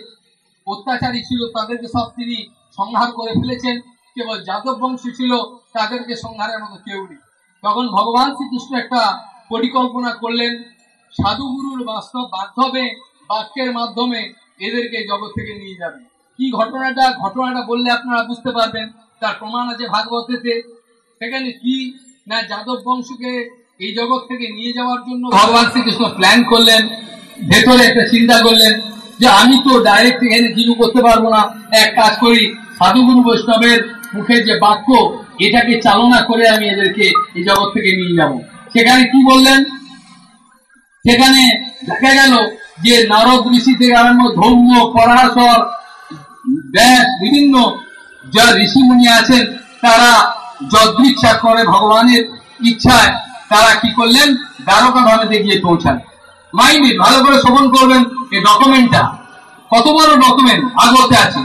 অত্যাচারী ছিল তাদেরকে সব তিনি সংহার করে ফেলেছেন। কেবল যাদব বংশ ছিল, তাদেরকে সংহারের মতো কেউ নেই। তখন ভগবান শ্রীকৃষ্ণ একটা পরিকল্পনা করলেন, সাধুগুরুর মাধ্যমে, বাক্যের মাধ্যমে এদেরকে জগৎ থেকে নিয়ে যাবেন। কি ঘটনাটা বললে আপনারা বুঝতে পারবেন। তার প্রমাণ আছে ভাগবতেতে। সেখানে কি না, যাদব বংশকে এই জগৎ থেকে নিয়ে যাওয়ার জন্য ভগবান শ্রীকৃষ্ণ প্ল্যান করলেন। ভেতরে একটা চিন্তা করলেন যে আমি তো ডাইরেক্ট এখানে কিছু করতে পারবো না, এক কাজ করি, সাধুগুরু বৈষ্ণবের মুখের যে বাক্য, এটাকে চালনা করে আমি এদেরকে এই জগৎ থেকে নিয়ে যাব। সেখানে কি বললেন? সেখানে দেখা গেল যে নারদ ঋষি থেকে আরম্ভ ধর্ম, পরাশর, ব্যাস, বিভিন্ন যা ঋষিমুনি আছেন, তারা যদৃচ্ছা করে ভগবানের ইচ্ছায় তারা কি করলেন? দ্বারকা ধামেতে গিয়ে পৌঁছান। মাইন্ড ভালো করে শ্রবণ করবেন, এই ডকুমেন্টটা কত বড় ডকুমেন্ট ভাগবতে আছে।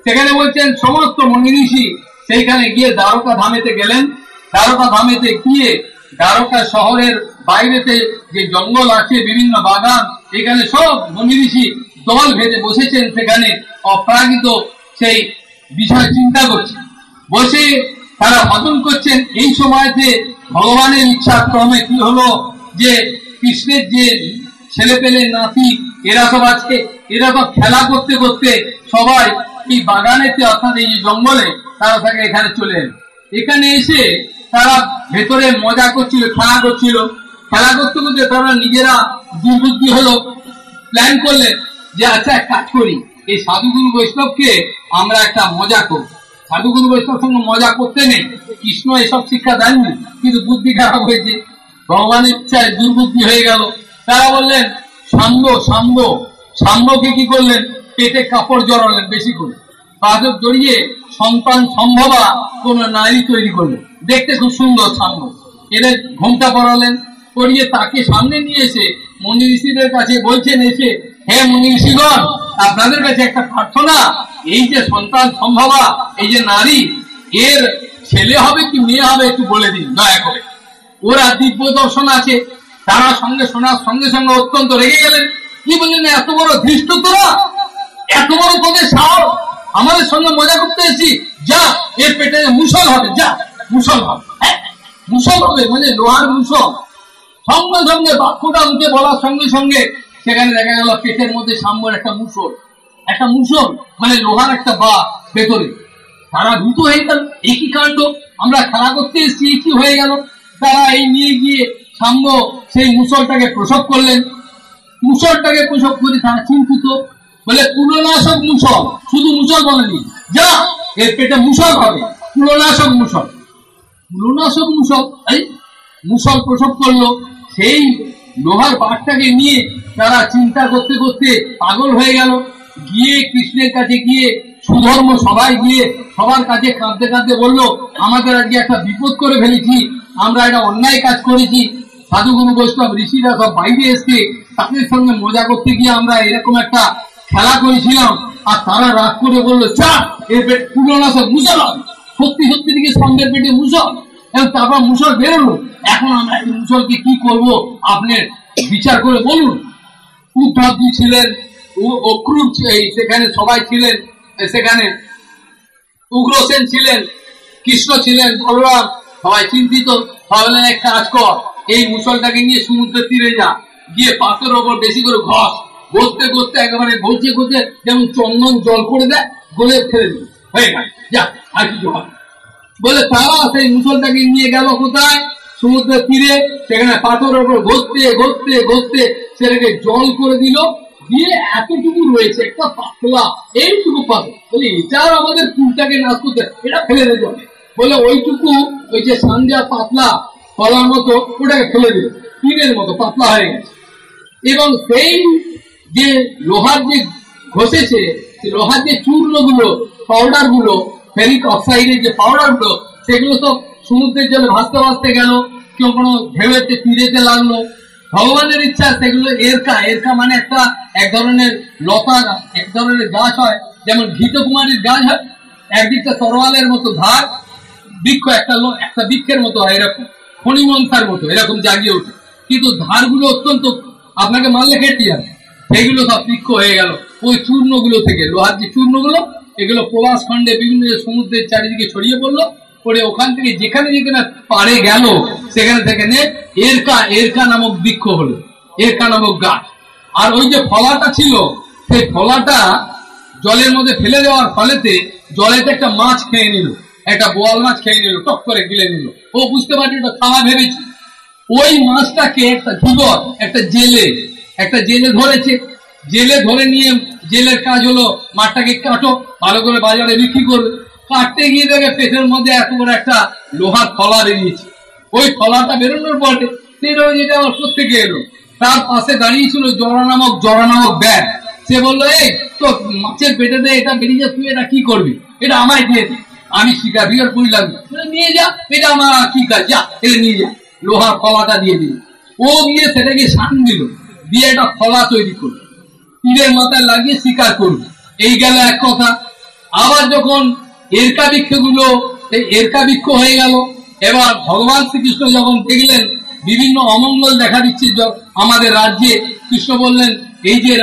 সেখানে বলছেন সমস্ত মুনি ঋষি সেইখানে গিয়ে দ্বারকা ধামেতে গেলেন। দ্বারকা ধামেতে গিয়ে দ্বারকা শহরের বাইরেতে যে জঙ্গল আছে, বিভিন্ন বাগান, এখানে সব মুনি ঋষি দল ভেদে বসেছেন। সেখানে অপ্রাকৃত সেই বিষয় চিন্তা করছে, বসে তারা ভজন করছেন। এই সময়তে ভগবানের ইচ্ছা ক্রমে কি হলো যে কৃষ্ণের যে ছেলে পেলে নাতি এরা সব আছে, এরা সব খেলা করতে করতে সবাই এই বাগানেতে অর্থাৎ এই জঙ্গলে তারা তাকে এখানে চলে এলো। এখানে এসে তারা ভেতরে মজা করছিল, খেলা করছিল। খেলা করতে করতে তারা নিজেরা দুর্বুদ্ধি হলো, প্ল্যান করলেন যে আচ্ছা এক কাজ করি, এই সাধুগুরু বৈষ্ণবকে আমরা একটা মজা করব। সাধুগুরু বৈষ্ণব সঙ্গে মজা করতে নেই, কৃষ্ণ এসব শিক্ষা দেননি, কিন্তু বুদ্ধি খারাপ হয়েছে, ভগবানের ইচ্ছায় দুর্বুদ্ধি হয়ে গেল। তারা বললেন সাম্বকে কি করলেন? পেটে কাপড় জড়ালেন বেশি করে, বাদক জড়িয়ে সন্তান সম্ভবা কোন নারী তৈরি করলেন, দেখতে খুব সুন্দর সাম্ব। এদের ঘোমটা পরালেন, পরিয়ে তাকে সামনে নিয়ে এসে মুনি ঋষিদের কাছে বলছেন, এসে হে মুনি ঋষিগণ, আপনাদের কাছে একটা প্রার্থনা, এই যে সন্তান সম্ভবা, এই যে নারী, এর ছেলে হবে কি মেয়ে হবে একটু বলে দিন দয়া করে। ওরা দিব্য দর্শন আছে, তারা সঙ্গে শোনার সঙ্গে সঙ্গে অত্যন্ত রেগে গেলেন। কি বললেন? এত বড় ধৃষ্ট তোরা, এত বড় তোদের সাহস, আমাদের সঙ্গে মজা করতে এসেছি, যা এর পেটে মুসল হবে, যা মুসল হবে। মুসল হবে মানে লোহার মুসল। সঙ্গে সঙ্গে বাক্যটা মুখে বলার সঙ্গে সঙ্গে সেখানে দেখা গেল পেটের মধ্যে সাম্বর একটা মুসল মানে লোহার একটা বা ভেতরে। তারা ভূত হয়ে গেল, একই কাণ্ড, আমরা খেলা করতে এসেছি, একই হয়ে গেল। তারা এই নিয়ে গিয়ে সাম্ব সেই মুসলটাকে প্রসব করলেন। মুসলটাকে প্রসব করে তারা চিন্তিত, বলে কুলনাশক মুসল, শুধু মুসল বলেনি, যা এর পেটে মুসল হবে, কুলনাশক মুসল। এই মুসল প্রসব করলো। সেই লোহার বাঘটাকে নিয়ে তারা চিন্তা করতে করতে পাগল হয়ে গেল। গিয়ে কৃষ্ণের কাছে গিয়ে সুধর্ম সবাই গিয়ে সবার কাছে কাঁদতে কাঁদতে বললো, আমাদের আজকে একটা বিপদ করে ফেলেছি, আমরা একটা অন্যায় কাজ করেছি। সাধুগুরু বৈষ্ণব ঋষিরা সব বাইরে এসছে, তাদের সঙ্গে মজা করতে গিয়ে আমরা এরকম একটা খেলা করেছিলাম, আর তারা রাগ করে বললো, চা এর পেট পুরোনো সব মুসল। সত্যি সত্যি দিকে সঙ্গের পেটে মুসল, এবং তারপর মুসল বেরোলো। এখন আমরা এই মুসলকে কি করব, আপনি বিচার করে বলুন। উদ্ধবজি ছিলেন, অক্রূর সেখানে সবাই ছিলেন, সেখানে উগ্রসেন ছিলেন, কৃষ্ণ ছিলেন, বলরাম, সবাই চিন্তিত। ভাবলেন এক কাজ কর, এই মুসলটাকে নিয়ে সমুদ্রের তীরে যা, গিয়ে পাথরের ওপর বেশি করে ঘষ, ঘষতে ঘষতে একেবারে ঘষে ঘষে যেমন চন্দন জল করে দেয়, গলে ফেলে দিল, হয়ে গেল, যা আর কিছু হবে বলে। তারা সেই মুসলটাকে নিয়ে গেল কোথায়? সমুদ্রের তীরে। সেখানে পাথরের ওপর ঘষতে ঘষতে ঘষতে সেটাকে জল করে দিল, দিয়ে এতটুকু রয়েছে একটা পাতলা, এইটুকু পাথর, বলে এটার আমাদের ফুলটাকে নাশ করতে, এটা ফেলে দেবে বলে ওইটুকু, ওই যে সান্ধ্যা পাতলা কলার মতো, ওটাকে ফেলে দিল, টিনের মতো পাতলা হয়ে গেছে। এবং সেই যে লোহার যে ঘষেছে, লোহার যে চূর্ণগুলো, পাউডার গুলো, ফেরিক অক্সাইডের যে পাউডার গুলো, সেগুলো সব সমুদ্রের জলে ভাসতে ভাসতে গেল, কেউ কোনো ঢেউতে তীরেতে লাগলো। ভগবানের ইচ্ছা সেগুলো এরকা মানে এক ধরনের লতা, এক ধরনের গাছ হয়, যেমন ঘৃতকুমারীর গাছ হয়, একদিকটা তরোয়ালের মতো ধার, বৃক্ষ একটা বৃক্ষের মতো হয়, এরকম ফণিমন্থার মতো এরকম জাগিয়ে ওঠে, কিন্তু ধারগুলো অত্যন্ত আপনাকে মারলে কেটে যাবে। সেগুলো সব বৃক্ষ হয়ে গেল ওই চূর্ণগুলো থেকে, লোহার যে চূর্ণগুলো, এগুলো প্রবাস খণ্ডে বিভিন্ন সমুদ্রের চারিদিকে ছড়িয়ে পড়লো, পরে ওখান থেকে যেখানে যেখানে পাড়ে গেল সেখানে সেখানে এরকা নামক বৃক্ষ হলো, এরকা নামক গাছ। আর ওই যে ফলাটা ছিল, সেই ফলাটা জলের মধ্যে ফেলে দেওয়ার ফলেতে জলেতে একটা মাছ খেয়ে নিল, একটা বোয়াল মাছ খেয়ে নিল, টক করে গিলে নিল। ও বুঝতে পারছি ওটা খাওয়া ভেবেছি। ওই মাছটাকে একটা ধীবর, একটা জেলে ধরেছে। জেলে ধরে নিয়ে জেলের কাজ হলো মাছটাকে কাটো, ভালো করে বাজারে বিক্রি করবে। কাটতে গিয়ে দেখে পেটের মধ্যে এত বড় একটা লোহার থলা বেরিয়েছে। ওই থলাটা বেরোনোর পরে যেটা আমার কোত্থেকে এলো, তার পাশে দাঁড়িয়েছিল জরা নামক ব্যাগ। সে বললো, এই তো মাছের পেটে দিয়ে এটা বেরিয়ে, তুই এটা কি করবি? এটা আমায় দিয়ে দে। আমি স্বীকার করলাম, নিয়ে যা, এটা আমার কি কাজ, যা এটা নিয়ে যা। লোহার থলাটা দিয়ে দিল। ও গিয়ে সেটাকে শান দিল, দিয়ে একটা থলা তৈরি করলো, তীরের মাথায় লাগিয়ে শিকার করবে। এই গেল এক কথা। আবার যখন এরকা বৃক্ষগুলো এরকা বৃক্ষ হয়ে গেল, এবার ভগবান শ্রীকৃষ্ণ যখন দেখলেন বিভিন্ন অমঙ্গল দেখা দিচ্ছে আমাদের রাজ্যে, কৃষ্ণ বললেন, এই যে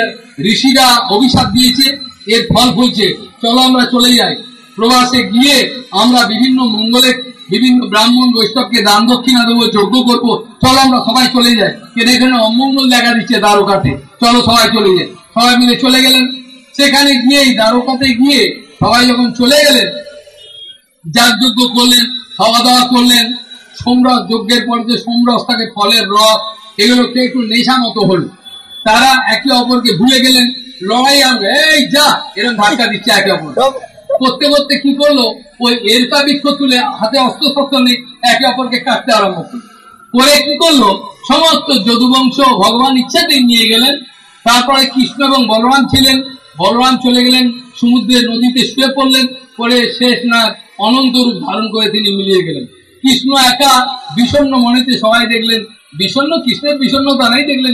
ঋষিরা অভিশাপ দিয়েছে এর ফল হয়েছে, চলো আমরা চলে যাই। প্রবাসে গিয়ে আমরা বিভিন্ন মঙ্গলে বিভিন্ন ব্রাহ্মণ বৈষ্ণবকে দান দক্ষিণা দেবো, যজ্ঞ করবো, চলো আমরা সবাই চলে যাই। কেন এখানে অমঙ্গল দেখা দিচ্ছে দ্বারকাতে, চলো সবাই চলে যাই। সবাই মিলে চলে গেলেন। সেখানে গিয়ে দ্বারকাতে গিয়ে সবাই যখন চলে গেলেন, যাগযজ্ঞ করলেন, খাওয়া দাওয়া করলেন। সোমরস যজ্ঞের পর যে সোমরস থাকে, ফলের রস, এগুলোকে একটু নেশা মতো হলো। তারা একে অপরকে ভুলে গেলেন, লড়াই আনবে, এই যা, এরকম ধাক্কা দিচ্ছে একে অপর। করতে করতে কি করলো, ওই এরকা বৃক্ষ তুলে হাতে অস্ত্র শস্ত্র নেই, একে অপরকে কাটতে আরম্ভ করলো। করে কি করলো, সমস্ত যদুবংশ ভগবান ইচ্ছাতেই নিয়ে গেলেন। তারপরে কৃষ্ণ এবং বলরাম ছিলেন, বলরাম চলে গেলেন সমুদ্রের নদীতে শুয়ে পড়লেন, পরে শেষ না অনন্ত রূপ ধারণ করে তিনি মিলিয়ে গেলেন। কৃষ্ণ একা বিষণ্ণ মনেতে, সবাই দেখলেন বিষণ্ণ, কৃষ্ণের বিষণ্ণতা নাই, দেখলেন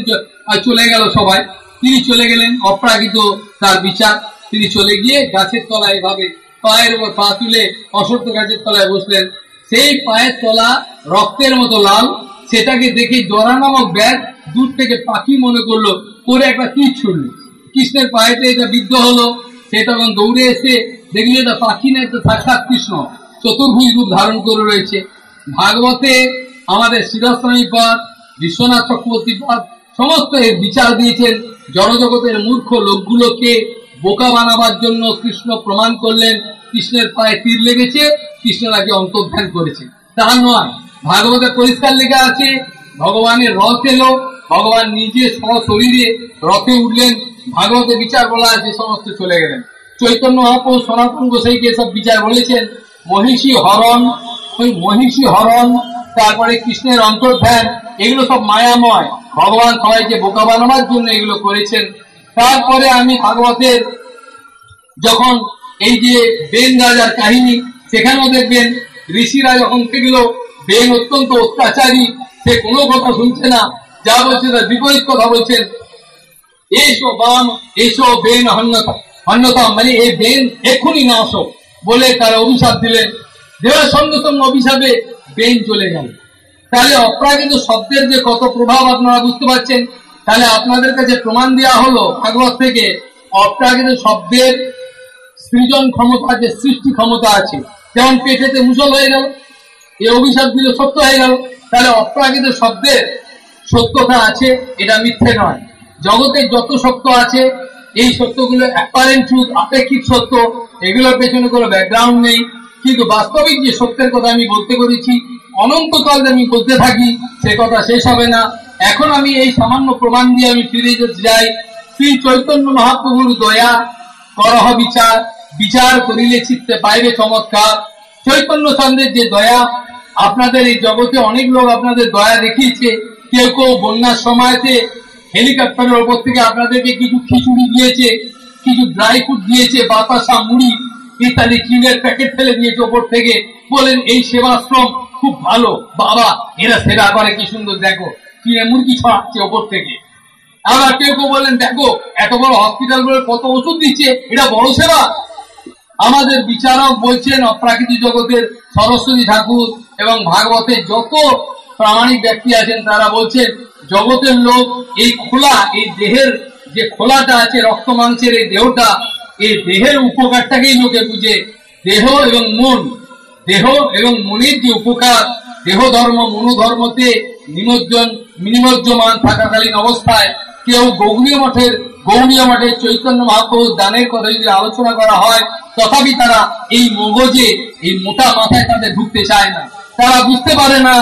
চলে গেল সবাই। তিনি চলে গেলেন, অপ্রাকৃত তার বিচার। তিনি চলে গিয়ে গাছের তলায় এভাবে পায়ের উপর পা তুলে অশ্বত্থ গাছের তলায় বসলেন। সেই পায়ের তলা রক্তের মতো লাল, সেটাকে দেখে জরা নামক ব্যাগ দূর থেকে পাখি মনে করলো, করে একটা তীর ছুড়ল। কৃষ্ণের পায়েতে এটা বিদ্ধ হলো। সে তখন দৌড়ে এসে দেখলো এটা পাখি না, একটা সাক্ষাৎ কৃষ্ণ চতুর্ভুজ রূপ ধারণ করে রয়েছে। ভাগবতে আমাদের শিরস্বামী পাদ, বিশ্বনাথ চক্রবর্তী পাদ সমস্ত এর বিচার দিয়েছেন। জড়জগতের মূর্খ লোকগুলোকে বোকা বানাবার জন্য কৃষ্ণ প্রমাণ করলেন, কৃষ্ণের পায়ে তীর লেগেছে, কৃষ্ণ নাকি অন্তর্ধান করেছে। তা নয়, ভাগবতে পরিষ্কার লেখা আছে, ভগবানের রথ এলো, ভগবান নিজে সশরীরে রথে উঠলেন। ভাগবতে বিচার বলা আছে, সমস্ত চলে গেলেন। চৈতন্য মহাপ্রভু সনাতন গোসাইকে সব বিচার বলেছেন। মহিষী হরণ, তারপরে কৃষ্ণের অন্তর্ধান, এগুলো সব মায়াময়। ভগবান সবাইকে বোকা বানাবার জন্য এগুলো করেছেন। তারপরে আমি ভাগবতের যখন এই যে বেন রাজার কাহিনী, সেখানেও দেখবেন ঋষিরা যখন দেখলো বেন অত্যন্ত অত্যাচারী, সে কোনো কথা শুনছে না, যা বলছে তার বিপরীত কথা বলছেন। এইসব বেন হন্যতা, মানে এই বেন এক্ষুনি না আসো বলে তারা অভিশাপ দিলেন। দেওয়ার সঙ্গে সঙ্গে অভিশাপে বেন চলে গেল। তাহলে অপ্রাকৃত শব্দের যে কত প্রভাব আপনারা বুঝতে পারছেন। তাহলে আপনাদের কাছে প্রমাণ দেওয়া হলো ভাগবত থেকে, অপ্রাকৃত শব্দের সৃজন ক্ষমতা, যে সৃষ্টি ক্ষমতা আছে। যেমন পেটেতে মুসল হয়ে গেল, এই অভিশাপ দিলে সত্য হয়ে গেল। তাহলে অপ্রাকৃত শব্দের সত্যতা আছে, এটা মিথ্যে নয়। জগতে যত সত্য আছে, এই সত্যগুলো অ্যাপারেন্ট ট্রুথ, আপেক্ষিক সত্য, এগুলোর পেছনে কোনো ব্যাকগ্রাউন্ড নেই। কিন্তু বাস্তবিক যে সত্যের কথা আমি বলতে করেছি, অনন্তকাল আমি বলতে থাকি, সে কথা শেষ হবে না। এখন আমি এই সামান্য প্রমাণ দিয়ে আমি ফিরে যেতে যাই শ্রী চৈতন্য মহাপ্রভুর দয়া। করহ বিচার, বিচার করিলে চিত্তে পাইবে চমৎকার। চৈতন্য চন্দ্রের যে দয়া, আপনাদের এই জগতে অনেক লোক আপনাদের দয়া দেখিয়েছে। কেউ কেউ বন্যার সময়তে হেলিকপ্টারের ওপর থেকে আপনাদেরকে কিছু খিচুড়ি দিয়েছে, কিছু ড্রাই ফ্রুট দিয়েছে, বাতাসা, মুড়ি ইত্যাদি চিনের প্যাকেট ফেলে দিয়েছে ওপর থেকে। বলেন এই সেবাশ্রম খুব ভালো, বাবা এরা সেবা করে কি সুন্দর, দেখো চিনে মুরগি ছড়াচ্ছে ওপর থেকে। আবার কেউ কেউ বলেন, দেখো এত বড় হসপিটাল বলে কত ওষুধ দিচ্ছে, এটা বড় সেবা। আমাদের বিচারক বলছেন, অপ্রাকৃতিক জগতের সরস্বতী ঠাকুর এবং ভাগবতের যত প্রামাণিক ব্যক্তি আছেন তারা বলছেন, জগতের লোক এই খোলা, এই দেহের যে খোলাটা আছে, রক্ত মাংসের এই দেহটা, এই দেহের উপকারটাকেই লোকে বুঝে। দেহ এবং মন, দেহ এবং মনের যে উপকার, দেহ ধর্ম মনোধর্মতে নিমজ্জমান থাকাকালীন অবস্থায় কেউ গৌড়ীয় মঠের চৈতন্য মহাপ্রভুর দানের কথা যদি আলোচনা করা হয়, তথাপি তারা এই মগজে, এই মোটা মাথায় তাদের ঢুকতে চায় না। তারা বুঝতে পারে না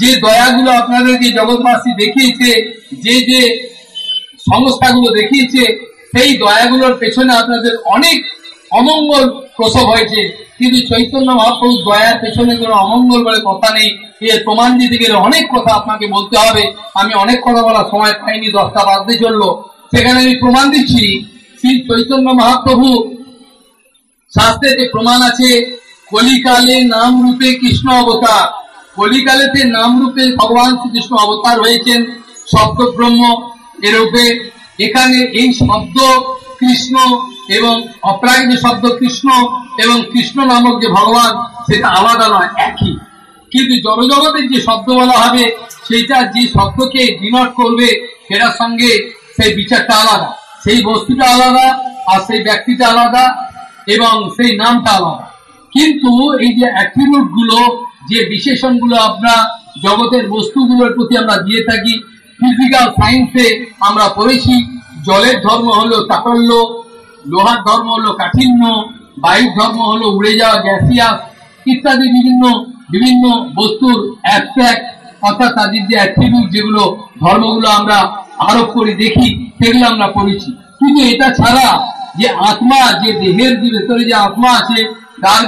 যে দয়াগুলো আপনাদেরকে জগৎবাসী দেখিয়েছে, যে যে সংস্থাগুলো দেখিয়েছে, সেই দয়াগুলোর পেছনে আপনাদের অনেক অমঙ্গল প্রসব হয়েছে, কিন্তু চৈতন্য মহাপ্রভু দয়ার পেছনে কোনো অমঙ্গল বলে কথা নেই। এর প্রমাণ দিতে গেলে অনেক কথা আপনাকে বলতে হবে, আমি অনেক কথা বলার সময় পাইনি, 10টা বাজতে চললো। সেখানে আমি প্রমাণ দিচ্ছি শ্রী চৈতন্য মহাপ্রভু শাস্ত্রে যে প্রমাণ আছে, কলিকালে নাম রূপে কৃষ্ণ অবতার, কলিকালেতে নাম রূপে ভগবান শ্রীকৃষ্ণ অবতার হয়েছেন শব্দ ব্রহ্ম এর রূপে। এখানে এই শব্দ কৃষ্ণ এবং অপ্রাকৃত শব্দ কৃষ্ণ এবং কৃষ্ণ নামক যে ভগবান সেটা আলাদা নয়, একই। কিন্তু জড়জগতের যে শব্দ বলা হবে সেইটা যে শব্দকে ডিনোট করবে সেটার সঙ্গে সেই বিচারটা আলাদা, সেই বস্তুটা আলাদা আর সেই ব্যক্তিটা আলাদা এবং সেই নামটা আলাদা। কিন্তু এই যে অ্যাট্রিবিউট গুলো, যে বিশেষণ গুলো আমরা জগতের বস্তুগুলোর প্রতি আমরা দিয়ে থাকি, ফিজিক্যাল সায়েন্সে আমরা পড়েছি জলের ধর্ম হলো চাটল্য, লোহার ধর্ম হলো কাঠিন্য, বায়ুর ধর্ম হলো উড়ে যাওয়া গ্যাসিয়াস ইত্যাদি বিভিন্ন বিভিন্ন বস্তুর অ্যাবস্ট্রাক্ট, অর্থাৎ তাদের যে অ্যাট্রিবিউট যেগুলো ধর্মগুলো আমরা আরোপ করে দেখি সেগুলো আমরা পড়েছি। কিন্তু এটা ছাড়া যে আত্মা, যে দেহের যে ভেতরে যে আত্মা আছে তার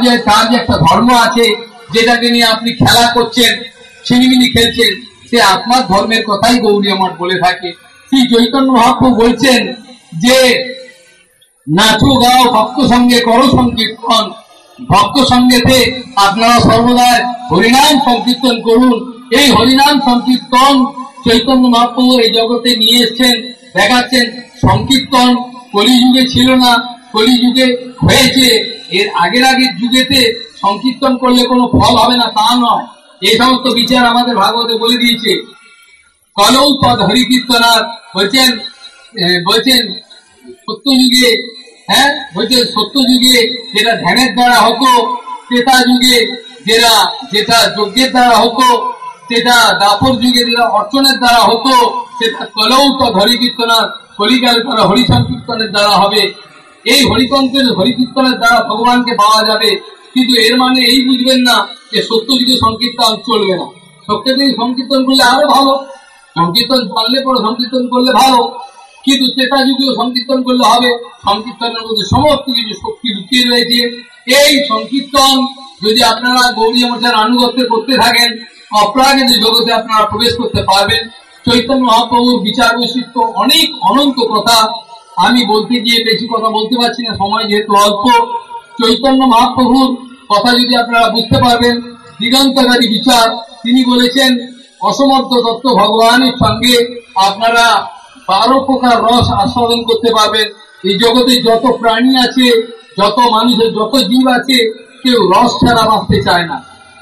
যে একটা ধর্ম আছে যেটাকে নিয়ে আপনি খেলা করছেন, ছিনিমিনি খেলছেন, সে আত্মার ধর্মের কথাই গৌড়ীয় মঠ বলে থাকে। শ্রী চৈতন্য মহাপ্রভু বলছেন যে নাচো গাও ভক্ত সঙ্গে করো সংকীর্তন, ভক্ত সঙ্গেতে আপনারা সর্বদাই হরিনাম সংকীর্তন করুন। এই হরিনাম সংকীর্তন চৈতন্য মহাপ্রভু এই জগতে নিয়ে এসছেন, দেখাচ্ছেন। সংকীর্তন কলিযুগে ছিল না, কলিযুগে হয়েছে। এর আগের যুগেতে সংকীর্তন করলে কোনো ফল হবে না তা নয়, এই সমস্ত বিচার আমাদের ভাগবতে বলে দিয়েছে। কলৌ পদ হরিকীর্তনার বলছেন সত্যযুগে, বলছেন সত্যযুগে যেটা ধ্যানের দ্বারা হতো, ত্রেতা যুগে যেটা যজ্ঞের দ্বারা হতো, সেটা দাপর যুগে যেটা অর্চনের দ্বারা হতো, সেটা কলৌ পদ হরিকীর্তনার কলিকালে তারা হরি সংকীর্তনের দ্বারা হবে। এই হরিকীর্তনের দ্বারা ভগবানকে পাওয়া যাবে। কিন্তু এর মানে এই বুঝবেন না যে সত্যযুগে সংকীর্তন চলবে না। সত্যযুগে সংকীর্তন করলে আরো ভালো, সংকীর্তন পারলে পরে সংকীর্তন করলে ভালো, কিন্তু ত্রেতা যুগেও সংকীর্তন করলে হবে। সংকীর্তনের মধ্যে সমস্ত কিছু শক্তি লুকিয়ে রয়েছে। এই সংকীর্তন যদি আপনারা গৌড়ীয় মঠের আনুগত্য করতে থাকেন, অপ্রাকৃত জগতে আপনারা প্রবেশ করতে পারবেন। চৈতন্য মহাপ্রভুর বিচার বৈশিষ্ট্য অনেক, অনন্ত কথা। আমি বলতে গিয়ে বেশি কথা বলতে পারছি না, সময় যেহেতু অল্প। চৈতন্য মহাপ্রভুর কথা যদি আপনারা বুঝতে পারবেন, দিগন্তকারী বিচার। তিনি বলেছেন অসমর্থ তত্ত্ব ভগবানের সঙ্গে আপনারা 12 প্রকার রস আস্বাদন করতে পারবেন। এই জগতে যত প্রাণী আছে, যত মানুষের যত জীব আছে, কেউ রস ছাড়া বাঁচতে চায় না।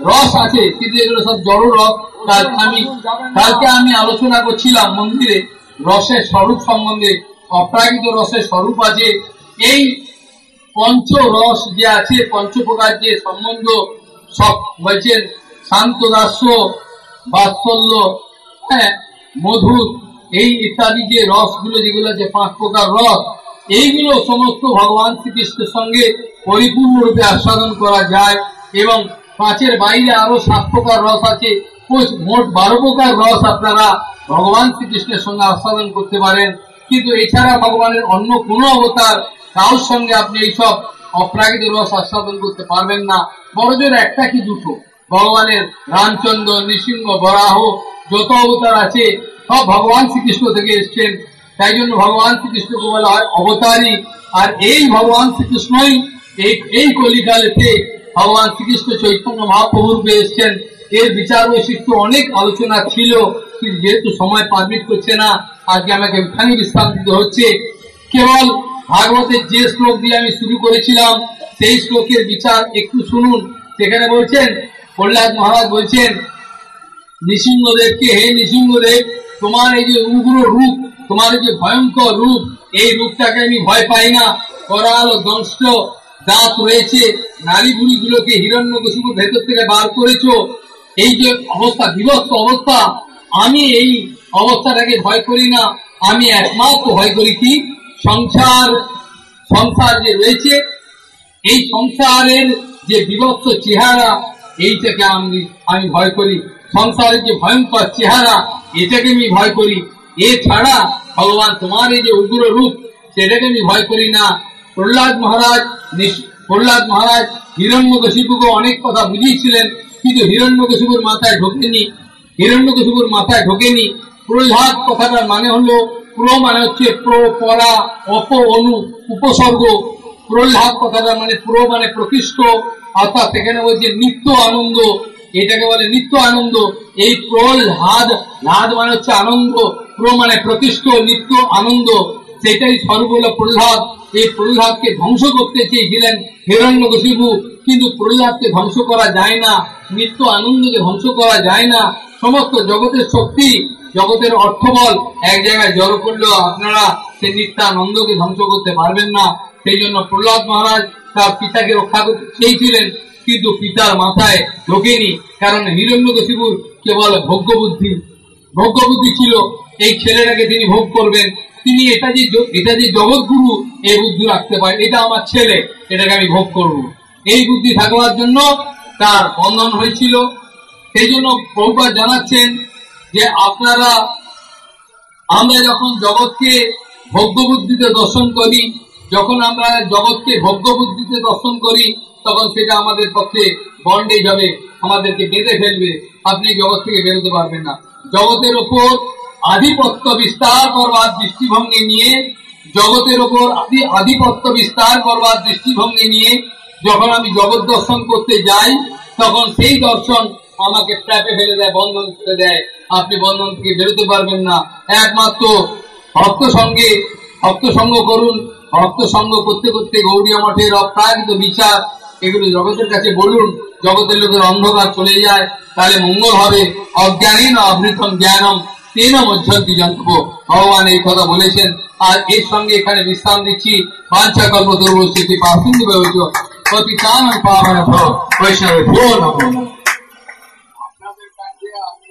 রস আছে কিন্তু এগুলো সব জড় রস। কালকে আমি আলোচনা করছিলাম মন্দিরে রসের স্বরূপ সম্বন্ধে। অপ্রাকৃত রসের স্বরূপ আছে। এই পঞ্চ রস যে আছে, পঞ্চপ্রকার যে সম্বন্ধ সব বলছেন, শান্ত দাস্য, বাৎসল্য, মধুর, এই ইত্যাদি যে রসগুলো যেগুলো আছে 5 প্রকার রস, এইগুলো সমস্ত ভগবান শ্রীকৃষ্ণের সঙ্গে পরিপূর্ণরূপে আস্বাদন করা যায়। এবং 5-এর বাইরে আরো 7 প্রকার রস আছে। মোট 12 প্রকার রস আপনারা ভগবান শ্রীকৃষ্ণের সঙ্গে আস্বাদন করতে পারেন। কিন্তু এছাড়া ভগবানের অন্য কোনো অবতার কারোর সঙ্গে আপনি এইসব অপ্রাকৃত রস আস্বাদন করতে পারবেন না। বড়জোর একটা কি দুটো। ভগবানের রামচন্দ্র, নৃসিংহ, বরাহ যত অবতার আছে সব ভগবান শ্রীকৃষ্ণ থেকে এসছেন। তাই জন্য ভগবান শ্রীকৃষ্ণকে বলা হয় অবতারী। আর এই ভগবান শ্রীকৃষ্ণই এই কলিকালেতে ভগবান শ্রীকৃষ্ণ চৈতন্য মহাপ্রভুরূপে এসছেন। এর বিচার বৈশিষ্ট্য অনেক আলোচনা ছিল, কিন্তু যেহেতু সময় পারমিট করছে না, আজকে আমাকে এখানে বিশ্রাম দিতে হচ্ছে। কেবল ভাগবতের যে শ্লোক দিয়ে আমি শুরু করেছিলাম সেই শ্লোকের বিচার একটু শুনুন। সেখানে বলছেন, প্রহ্লাদ মহারাজ বলছেন নৃসিংহদেবকে, হে নৃসিংহদেব, তোমার এই যে উগ্র রূপ, তোমার এই যে ভয়ঙ্কর রূপ, এই রূপটাকে আমি ভয় পাই না। করাল ও দংষ্ট দাঁত রয়েছে, নারী বুড়ি গুলোকে হিরণ্যকশিপুর ভেতর থেকে বার করেছো, এই যে অবস্থা, বিভক্ত অবস্থা, আমি এই অবস্থাটাকে ভয় করি না। আমি একমাত্র ভয় করি কি, সংসার যে রয়েছে, এই সংসারের যে বিভক্ত চেহারা, এইটাকে আমি ভয় করি। সংসারের যে ভয়ঙ্কর চেহারা, এটাকে আমি ভয় করি। এছাড়া ভগবান তোমার এই যে উগ্র রূপ, সেটাকে আমি ভয় করি না। প্রহ্লাদ মহারাজ হিরণ্যকশিপুকে অনেক কথা বুঝিয়েছিলেন, কিন্তু হিরণ্যকশিপুর মাথায় ঢোকেনি। প্রহ্লাদ কথাটার মানে হলো, প্র মানে হচ্ছে পরা, অপ অনু উপসর্গ। প্রহ্লাদ কথাটার মানে প্র মানে প্রকৃষ্ট, অর্থাৎ সেখানে বলছে নিত্য আনন্দ, এটাকে বলে নিত্য আনন্দ। এই প্রহ্লাদ, লাদ মানে হচ্ছে আনন্দ, প্র মানে প্রকৃষ্ট, নিত্য আনন্দ, সেটাই স্বরূপ হলো প্রহ্লাদ। এই প্রহ্লাদকে ধ্বংস করতে চেয়েছিলেন হিরণ্যকশিপু, কিন্তু প্রহ্লাদকে ধ্বংস করা যায় না, নিত্য আনন্দকে ধ্বংস করা যায় না। সমস্ত জগতের শক্তি, জগতের অর্থবল এক জায়গায় জড়ো করলেও আপনারা সেই নিত্যানন্দকে ধ্বংস করতে পারবেন না। সেই জন্য প্রহ্লাদ মহারাজ তার পিতাকে রক্ষা করতে চেয়েছিলেন, কিন্তু পিতার মাথায় ঢোকেনি, কারণ হিরণ্যকশিপুর কেবল ভোগ্য বুদ্ধি ছিল। এই ছেলেটাকে তিনি ভোগ করবেন, তিনি এটা যে জগৎগুরু, এই বুদ্ধি রাখতে পারে, এটা আমার ছেলে, এটাকে আমি ভোগ করব, এই বুদ্ধি থাকবার জন্য তার বন্ধন হয়েছিল। সেই জন্য প্রভুপাদ জানাচ্ছেন যে আমরা যখন জগৎকে ভোগ্য বুদ্ধিতে দর্শন করি, তখন সেটা আমাদের পক্ষে বন্ডেজ হবে, আমাদেরকে বেঁধে ফেলবে, আপনি জগৎ থেকে বেরোতে পারবেন না। জগতের ওপর আধিপত্য বিস্তার করবার দৃষ্টিভঙ্গি নিয়ে যখন আমি জগৎ দর্শন করতে যাই, তখন সেই দর্শন আমাকে ট্র্যাপে ফেলে দেয়, বন্ধন করে দেয়, আপনি বন্ধন থেকে বেরোতে পারবেন না। একমাত্র ভক্ত সঙ্গ করুন, ভক্ত সঙ্গ করতে করতে গৌড়ীয় মঠের অপ্রাকৃত বিচার এগুলো জগতের কাছে বলুন, জগতের লোকের অন্ধকার চলে যায়, তাহলে মঙ্গল হবে। অজ্ঞানীন আবৃতম জ্ঞানম তেন মধ্যন্তি জন্ম, ভগবান এই কথা বলেছেন। আর এর সঙ্গে এখানে বিশ্রাম দিচ্ছি। বাঞ্ছা কল্পতরুস্থিতি পার্থিব পতিতান পাবন ভো বৈষ্ণব ভো নমো। আপনাদের কাছে আমি